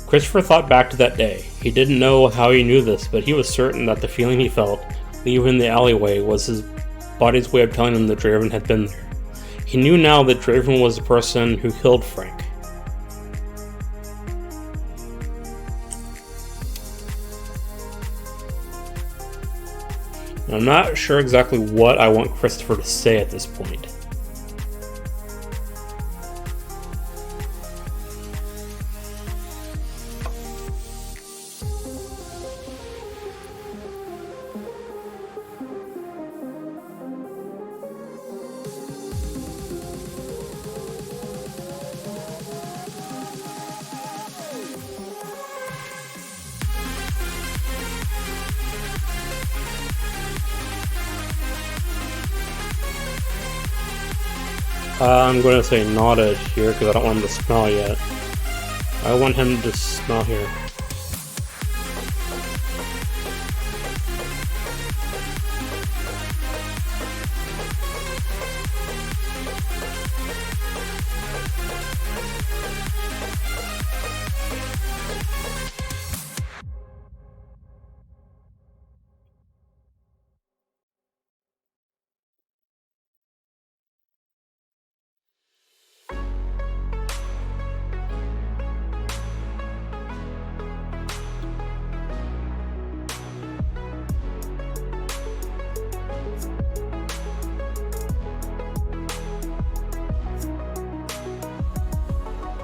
A: Christopher thought back to that day. He didn't know how he knew this, but he was certain that the feeling he felt leaving the alleyway was his body's way of telling him that Draven had been there. He knew now that Draven was the person who killed Frank. I'm not sure exactly what I want Christopher to say at this point. I'm going to say nada here because I don't want him to smell yet. I want him to smell here.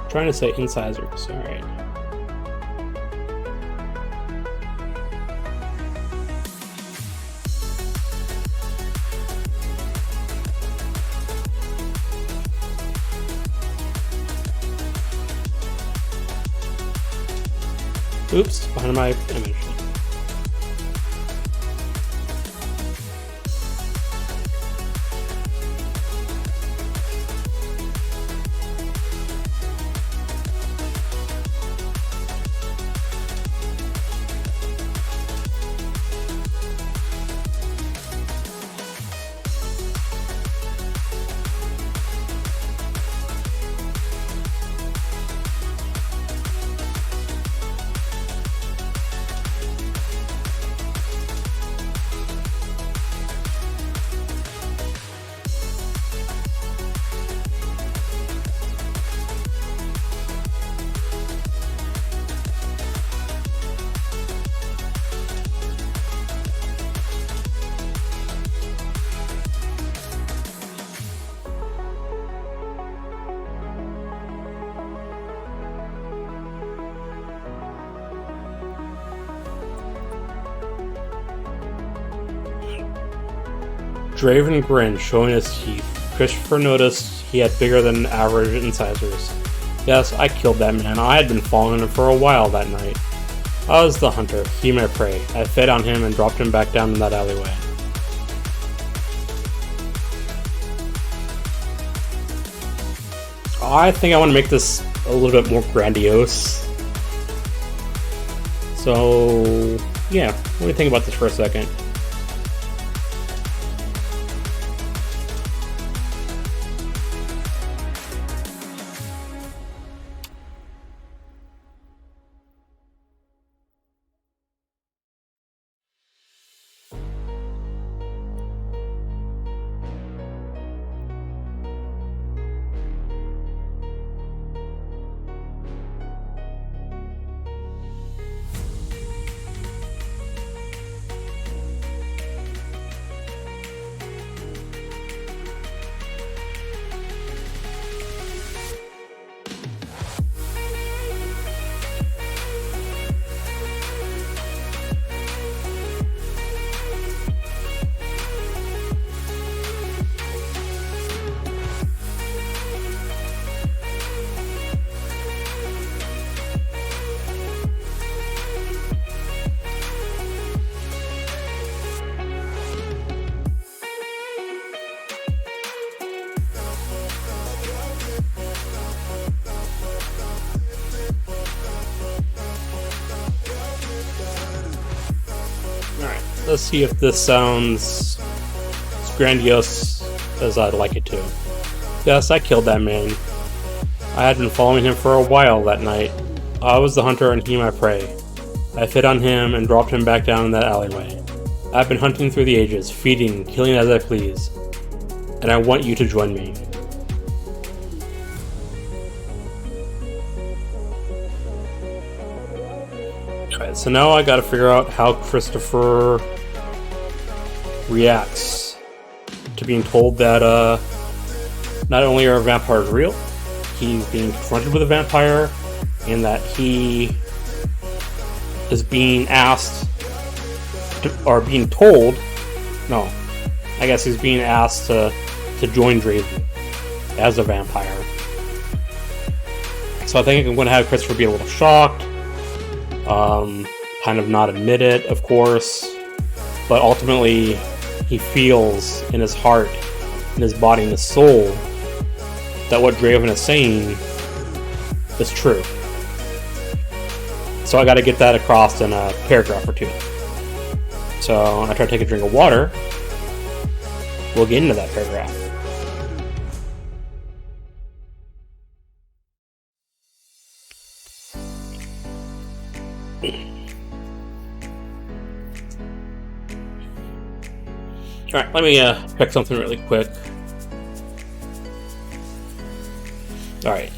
A: Trying to say incisors, alright. Oops, behind my image. Draven grinned, showing his teeth. Christopher noticed he had bigger than average incisors. Yes, I killed that man. I had been following him for a while that night. I was the hunter, he my prey. I fed on him and dropped him back down in that alleyway. I think I want to make this a little bit more grandiose. So, yeah, what do you think about this for a second? Let's see if this sounds as grandiose as I'd like it to. Yes, I killed that man. I had been following him for a while that night. I was the hunter and he my prey. I fed on him and dropped him back down in that alleyway. I've been hunting through the ages, feeding, killing as I please. And I want you to join me. Alright, so now I gotta figure out how Christopher reacts to being told that not only are vampires real, he's being confronted with a vampire, and that he is being asked to, or being told, no, I guess he's being asked to join Draven as a vampire. So I think I'm going to have Christopher be a little shocked, kind of not admit it, of course, but ultimately he feels in his heart, in his body, in his soul, that what Draven is saying is true. So I got to get that across in a paragraph or two. So I try to take a drink of water. We'll get into that paragraph. Alright, let me pick something really quick. Alright.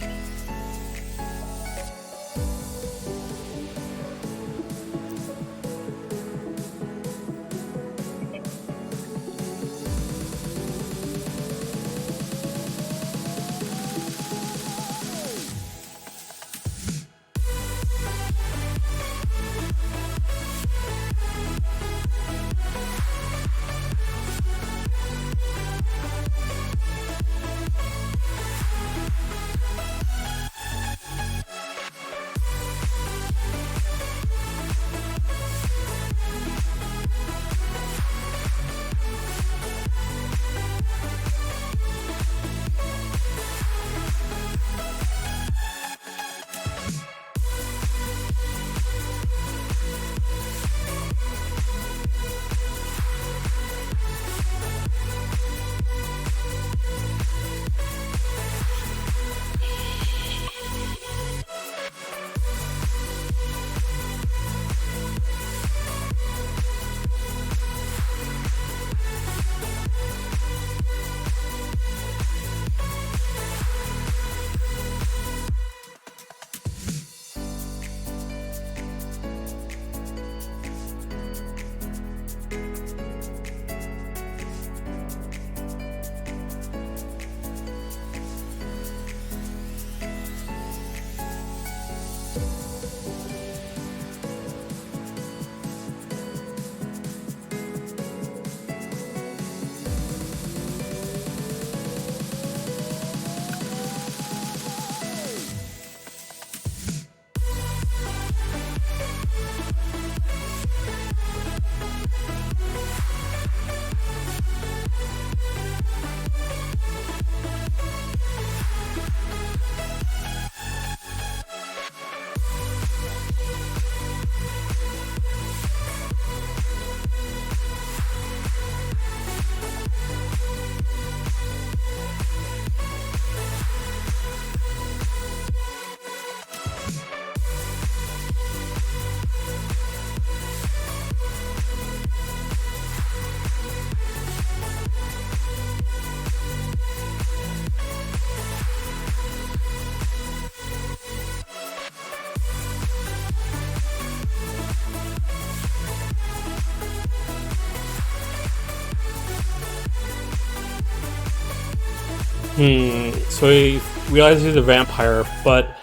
A: So he realized he's a vampire, but...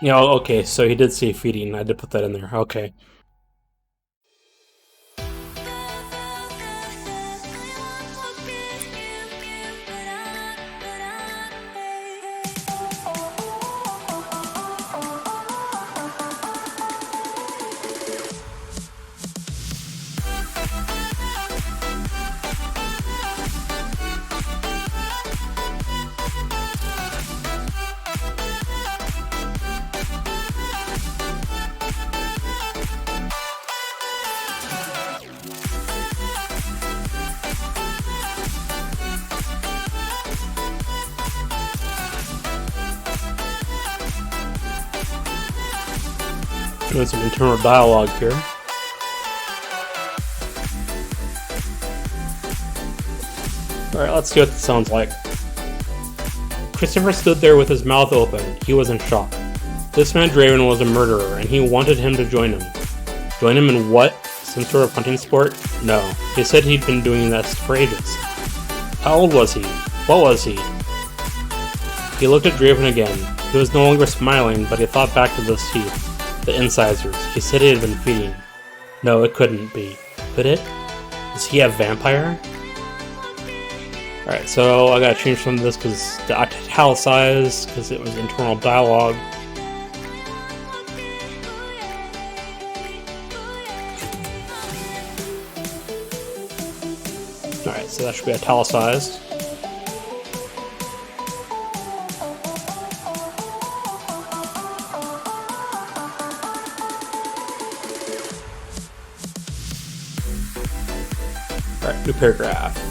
A: You know, okay, so he did say feeding. I did put that in there. Okay. Doing some internal dialogue here. Alright, let's see what this sounds like. Christopher stood there with his mouth open. He was in shock. This man Draven was a murderer, and he wanted him to join him. Join him in what? Some sort of hunting sport? No. He said he'd been doing that for ages. How old was he? What was he? He looked at Draven again. He was no longer smiling, but he thought back to those teeth. The incisors. He said he had been feeding. No, it couldn't be. Could it? Is he a vampire? Alright, so I gotta change some of this because the italicized, because it was internal dialogue. Alright, so that should be italicized. Alright, new paragraph.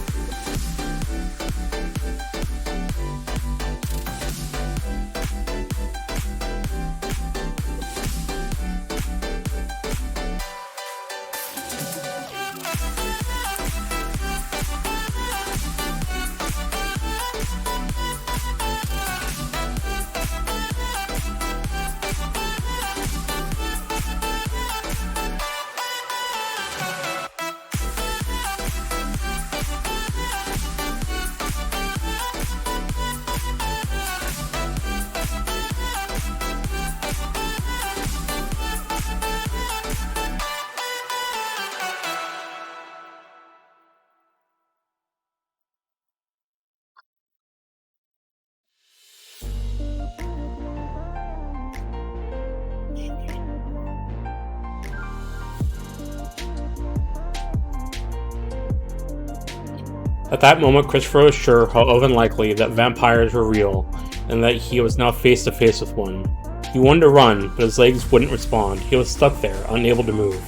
A: At that moment, Christopher was sure, however unlikely, that vampires were real, and that he was now face to face with one. He wanted to run, but his legs wouldn't respond. He was stuck there, unable to move.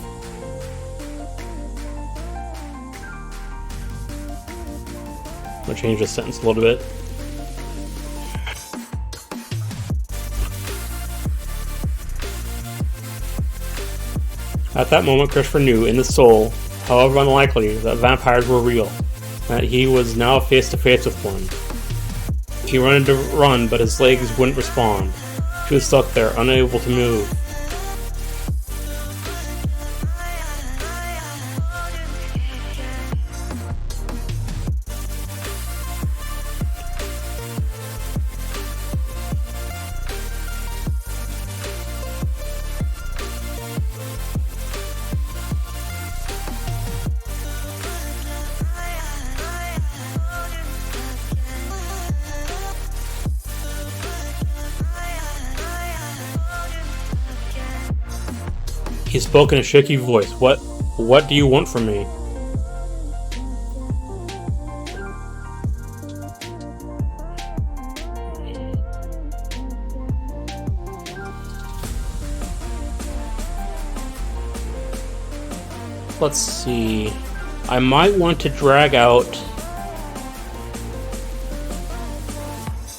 A: I'm gonna change this sentence a little bit. At that moment, Christopher knew, in his soul, however unlikely, that vampires were real, that he was now face to face with one. He wanted to run, but his legs wouldn't respond. He was stuck there, unable to move. He spoke in a shaky voice. What do you want from me? Let's see. I might want to drag out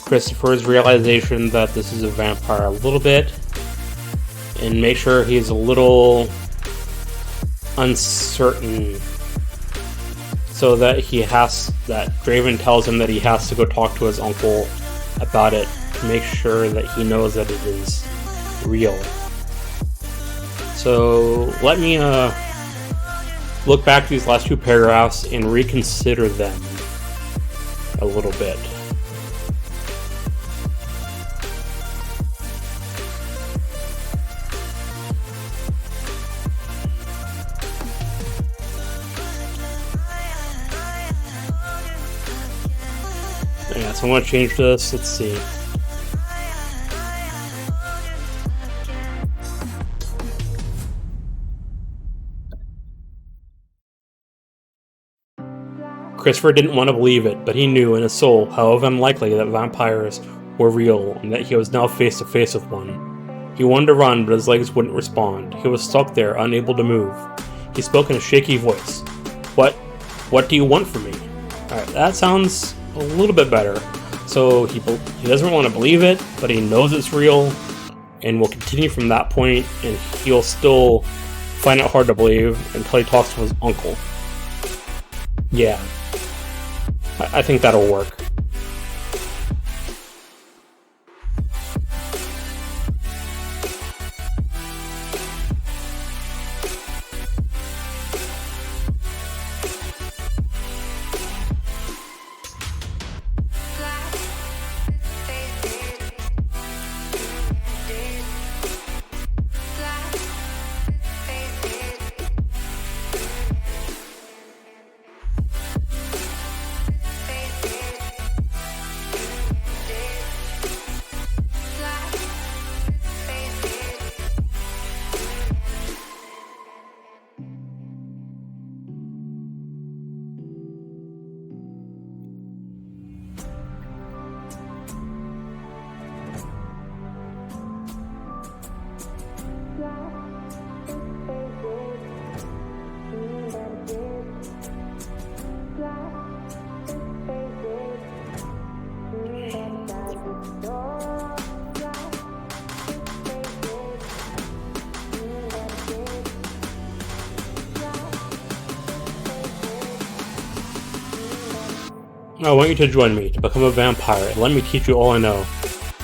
A: Christopher's realization that this is a vampire a little bit, and make sure he's a little uncertain, so that Draven tells him that he has to go talk to his uncle about it to make sure that he knows that it is real. So let me look back to these last two paragraphs and reconsider them a little bit. so I'm going to change this. Let's see. Christopher didn't want to believe it, but he knew in his soul how unlikely that vampires were real and that he was now face to face with one. He wanted to run, but his legs wouldn't respond. He was stuck there, unable to move. He spoke in a shaky voice. What do you want from me? Alright, that sounds a little bit better. So he doesn't want to believe it, but he knows it's real, and will continue from that point, and he'll still find it hard to believe until he talks to his uncle. Yeah. I think that'll work. I want you to join me, to become a vampire, and let me teach you all I know.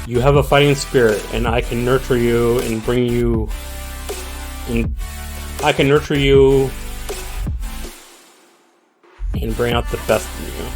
A: You have a fighting spirit, and I can nurture you and bring you... I can nurture you and bring out the best in you.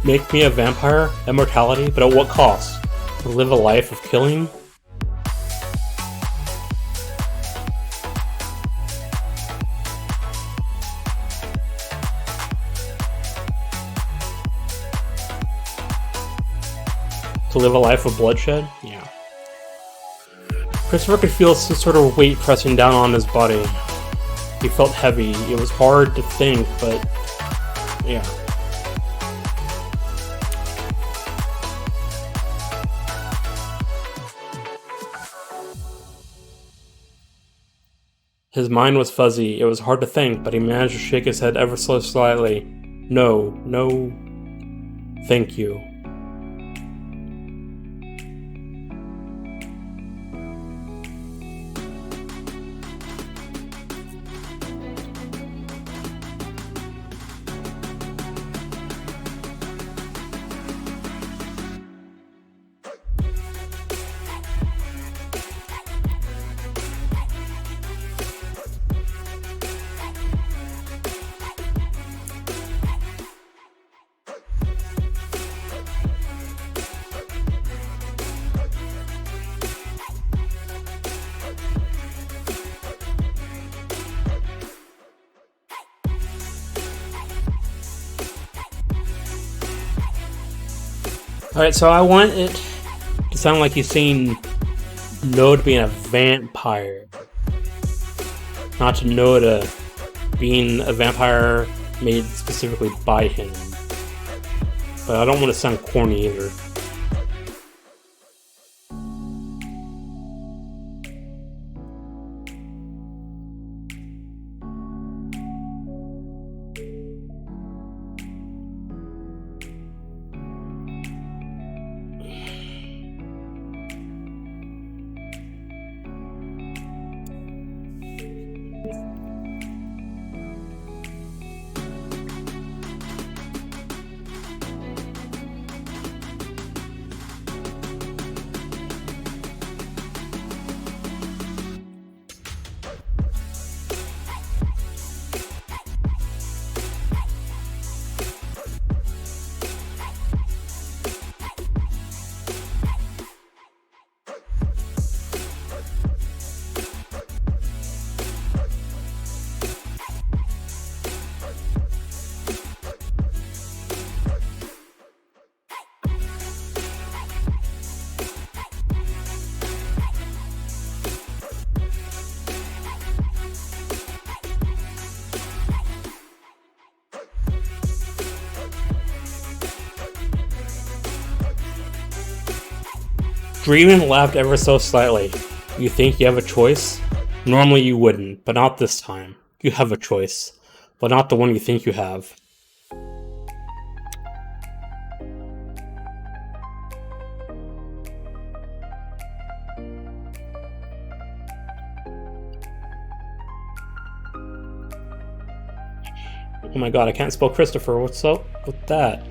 A: Make me a vampire? Immortality? But at what cost? To live a life of killing? To live a life of bloodshed? Yeah. Christopher could feel some sort of weight pressing down on his body. He felt heavy. It was hard to think, but Yeah. His mind was fuzzy. It was hard to think, but he managed to shake his head ever so slightly. No, no, thank you. Alright, so I want it to sound like you've seen Node being a vampire. Not to Node being a vampire made specifically by him. But I don't want to sound corny either. Draven laughed ever so slightly. You think you have a choice? Normally you wouldn't, but not this time. You have a choice, but not the one you think you have. Oh my god, I can't spell Christopher. What's up with that?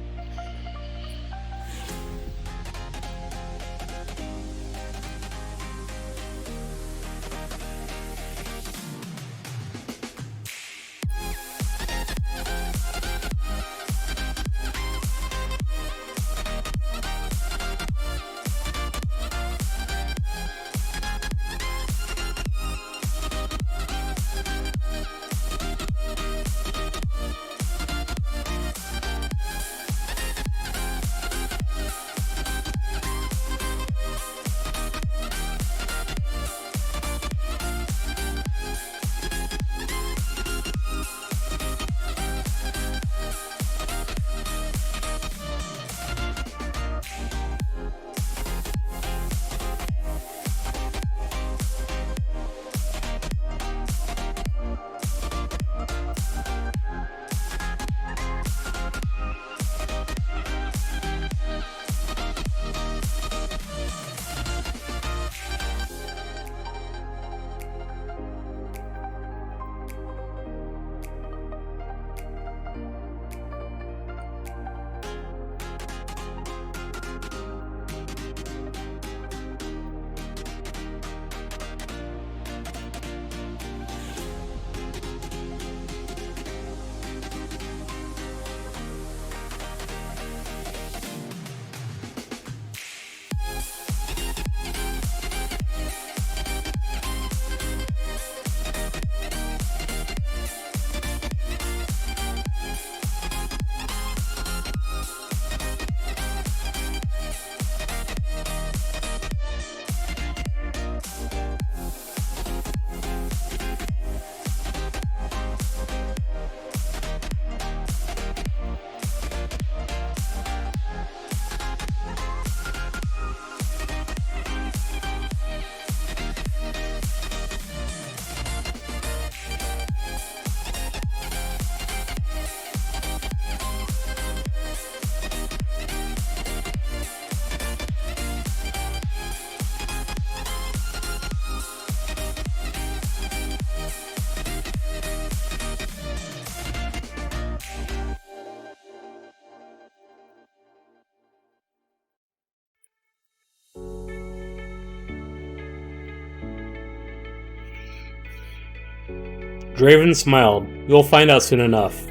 A: Draven smiled. You'll find out soon enough.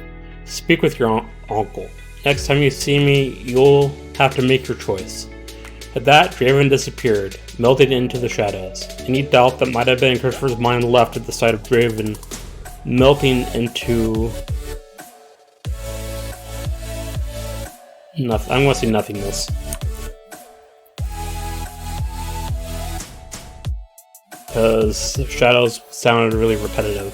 A: Speak with your uncle. Next time you see me, you'll have to make your choice. At that, Draven disappeared, melting into the shadows. Any doubt that might have been in Christopher's mind left at the sight of Draven melting into nothing. I'm going to say nothingness. Because shadows sounded really repetitive.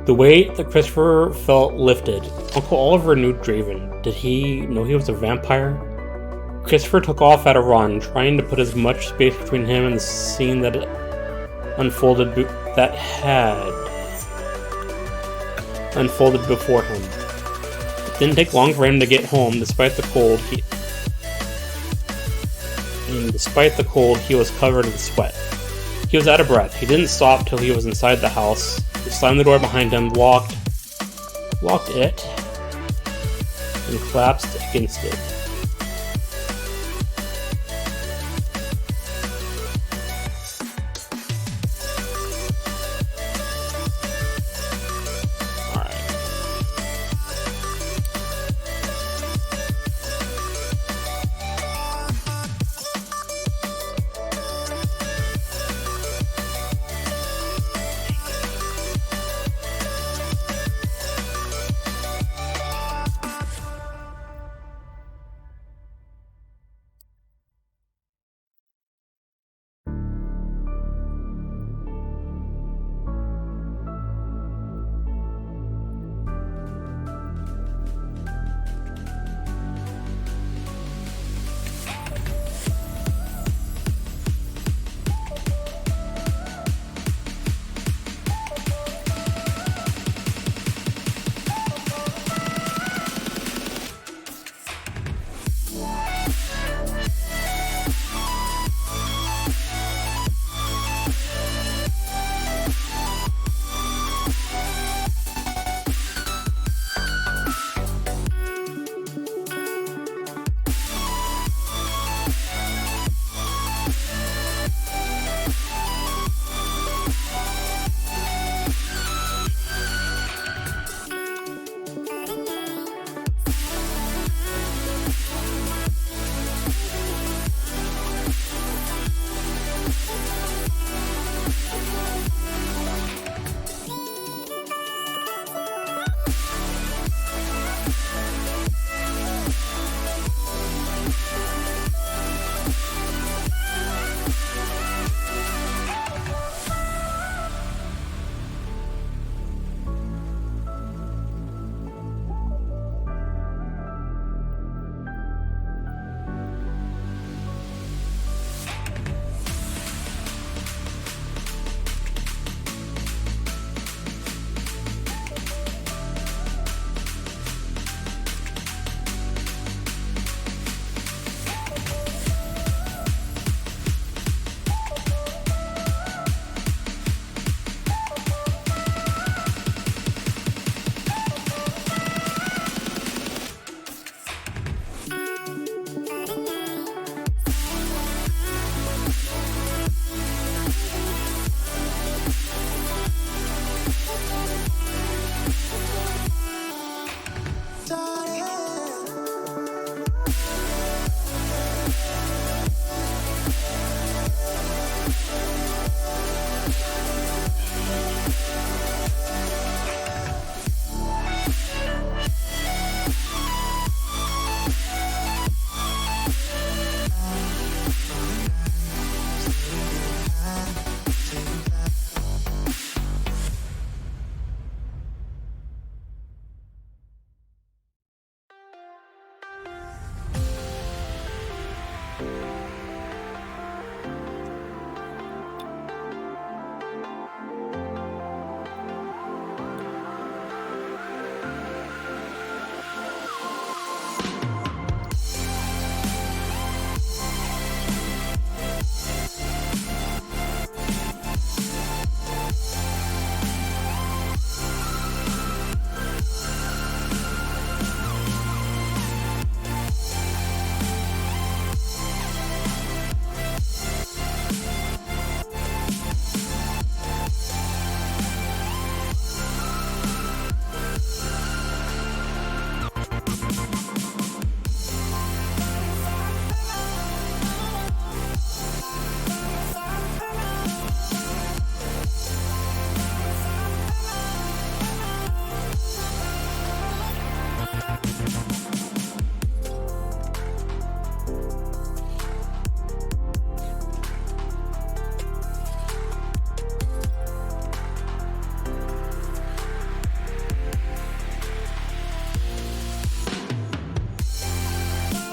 A: The weight that Christopher felt lifted. Uncle Oliver knew Draven. Did he know he was a vampire? Christopher took off at a run, trying to put as much space between him and the scene that had unfolded before him. It didn't take long for him to get home, despite the cold. He was covered in sweat. He was out of breath. He didn't stop till he was inside the house. He slammed the door behind him, locked it, and collapsed against it.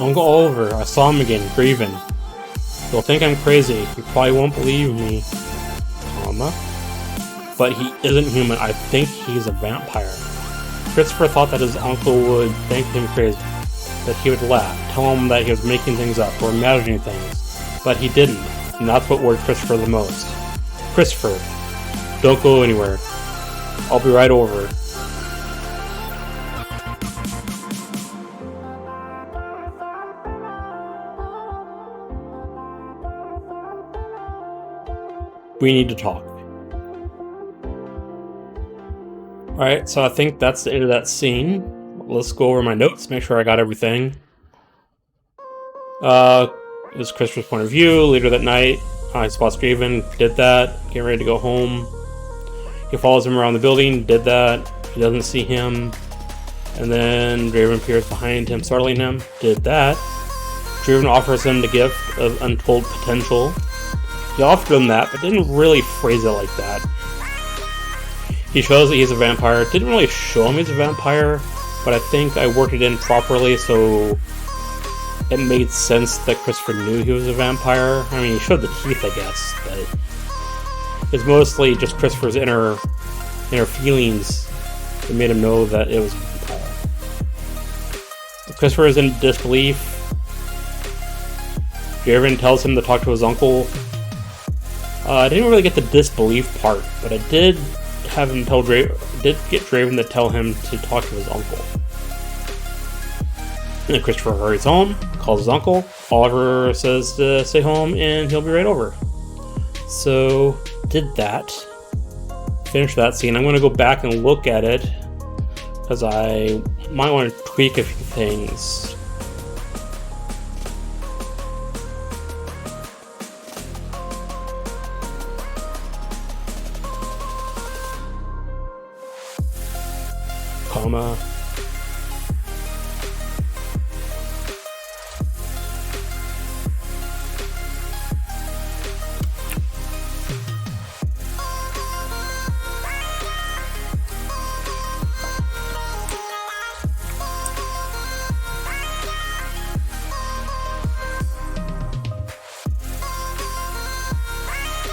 A: Uncle Oliver, I saw him again, Draven. You'll think I'm crazy. You probably won't believe me. Comma. But he isn't human. I think he's a vampire. Christopher thought that his uncle would think him crazy. That he would laugh, tell him that he was making things up or imagining things. But he didn't. And that's what worried Christopher the most. Christopher, don't go anywhere. I'll be right over. We need to talk. Alright, so I think that's the end of that scene. Let's go over my notes, make sure I got everything. This is Christopher's point of view. Later that night, he spots Draven, did that, getting ready to go home. He follows him around the building, did that. He doesn't see him. And then Draven appears behind him, startling him, did that. Draven offers him the gift of untold potential. He offered him that, but didn't really phrase it like that. He shows that he's a vampire. Didn't really show him he's a vampire, but I think I worked it in properly so it made sense that Christopher knew he was a vampire. I mean, he showed the teeth, I guess, but it's mostly just Christopher's inner feelings that made him know that it was a vampire. Christopher is in disbelief. Draven tells him to talk to his uncle. I didn't really get the disbelief part, but I did have him tell get Draven to tell him to talk to his uncle. And then Christopher hurries home, calls his uncle. Oliver says to stay home and he'll be right over. So, did that. Finish that scene. I'm going to go back and look at it because I might want to tweak a few things. Comma.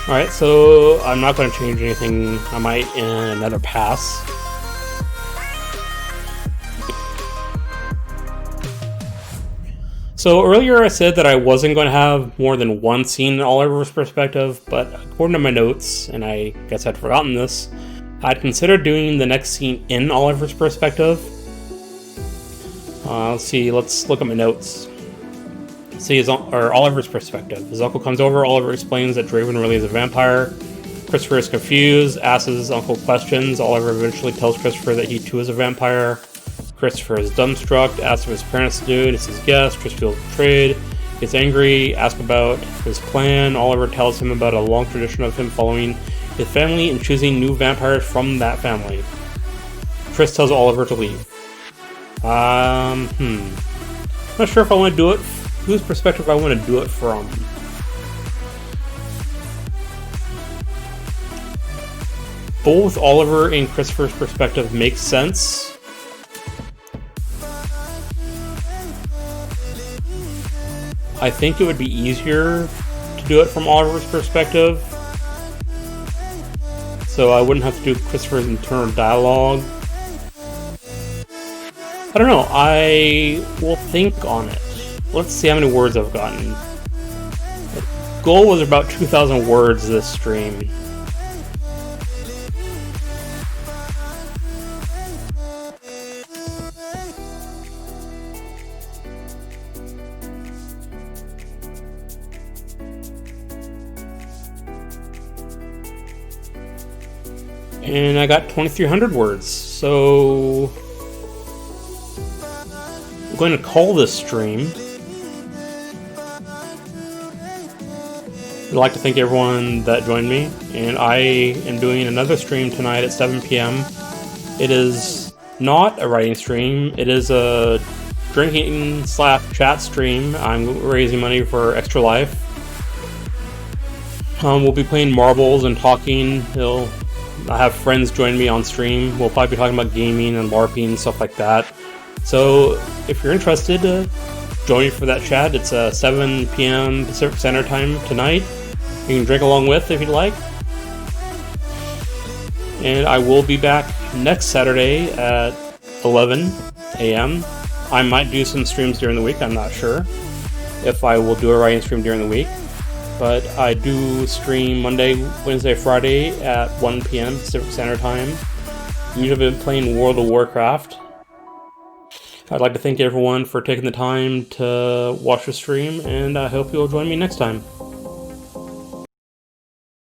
A: Alright, so I'm not going to change anything. I might in another pass. So earlier I said that I wasn't going to have more than one scene in Oliver's perspective, but according to my notes, and I guess I'd forgotten this, I'd consider doing the next scene in Oliver's perspective. Let's see, let's look at my notes. See Oliver's perspective. His uncle comes over, Oliver explains that Draven really is a vampire. Christopher is confused, asks his uncle questions. Oliver eventually tells Christopher that he too is a vampire. Christopher is dumbstruck, asks what his parents do, it's his guess. Chris feels betrayed, gets angry, asks about his plan. Oliver tells him about a long tradition of him following his family and choosing new vampires from that family. Chris tells Oliver to leave. Not sure if I want to do it, whose perspective I want to do it from. Both Oliver and Christopher's perspective makes sense. I think it would be easier to do it from Oliver's perspective, so I wouldn't have to do Christopher's internal dialogue. I don't know, I will think on it. Let's see how many words I've gotten. The goal was about 2,000 words this stream. And I got 2,300 words, so I'm going to call this stream. I'd like to thank everyone that joined me, and I am doing another stream tonight at 7 p.m. It is not a writing stream, it is a drinking/chat stream. I'm raising money for Extra Life. We'll be playing marbles and talking. I have friends join me on stream. We'll probably be talking about gaming and LARPing and stuff like that. So if you're interested, join me for that chat. It's 7 p.m. Pacific Standard Time tonight. You can drink along with if you'd like. And I will be back next Saturday at 11 a.m. I might do some streams during the week. I'm not sure if I will do a writing stream during the week. But I do stream Monday, Wednesday, Friday at 1 p.m. Pacific Standard Time. Usually I've been playing World of Warcraft. I'd like to thank everyone for taking the time to watch the stream, and I hope you'll join me next time.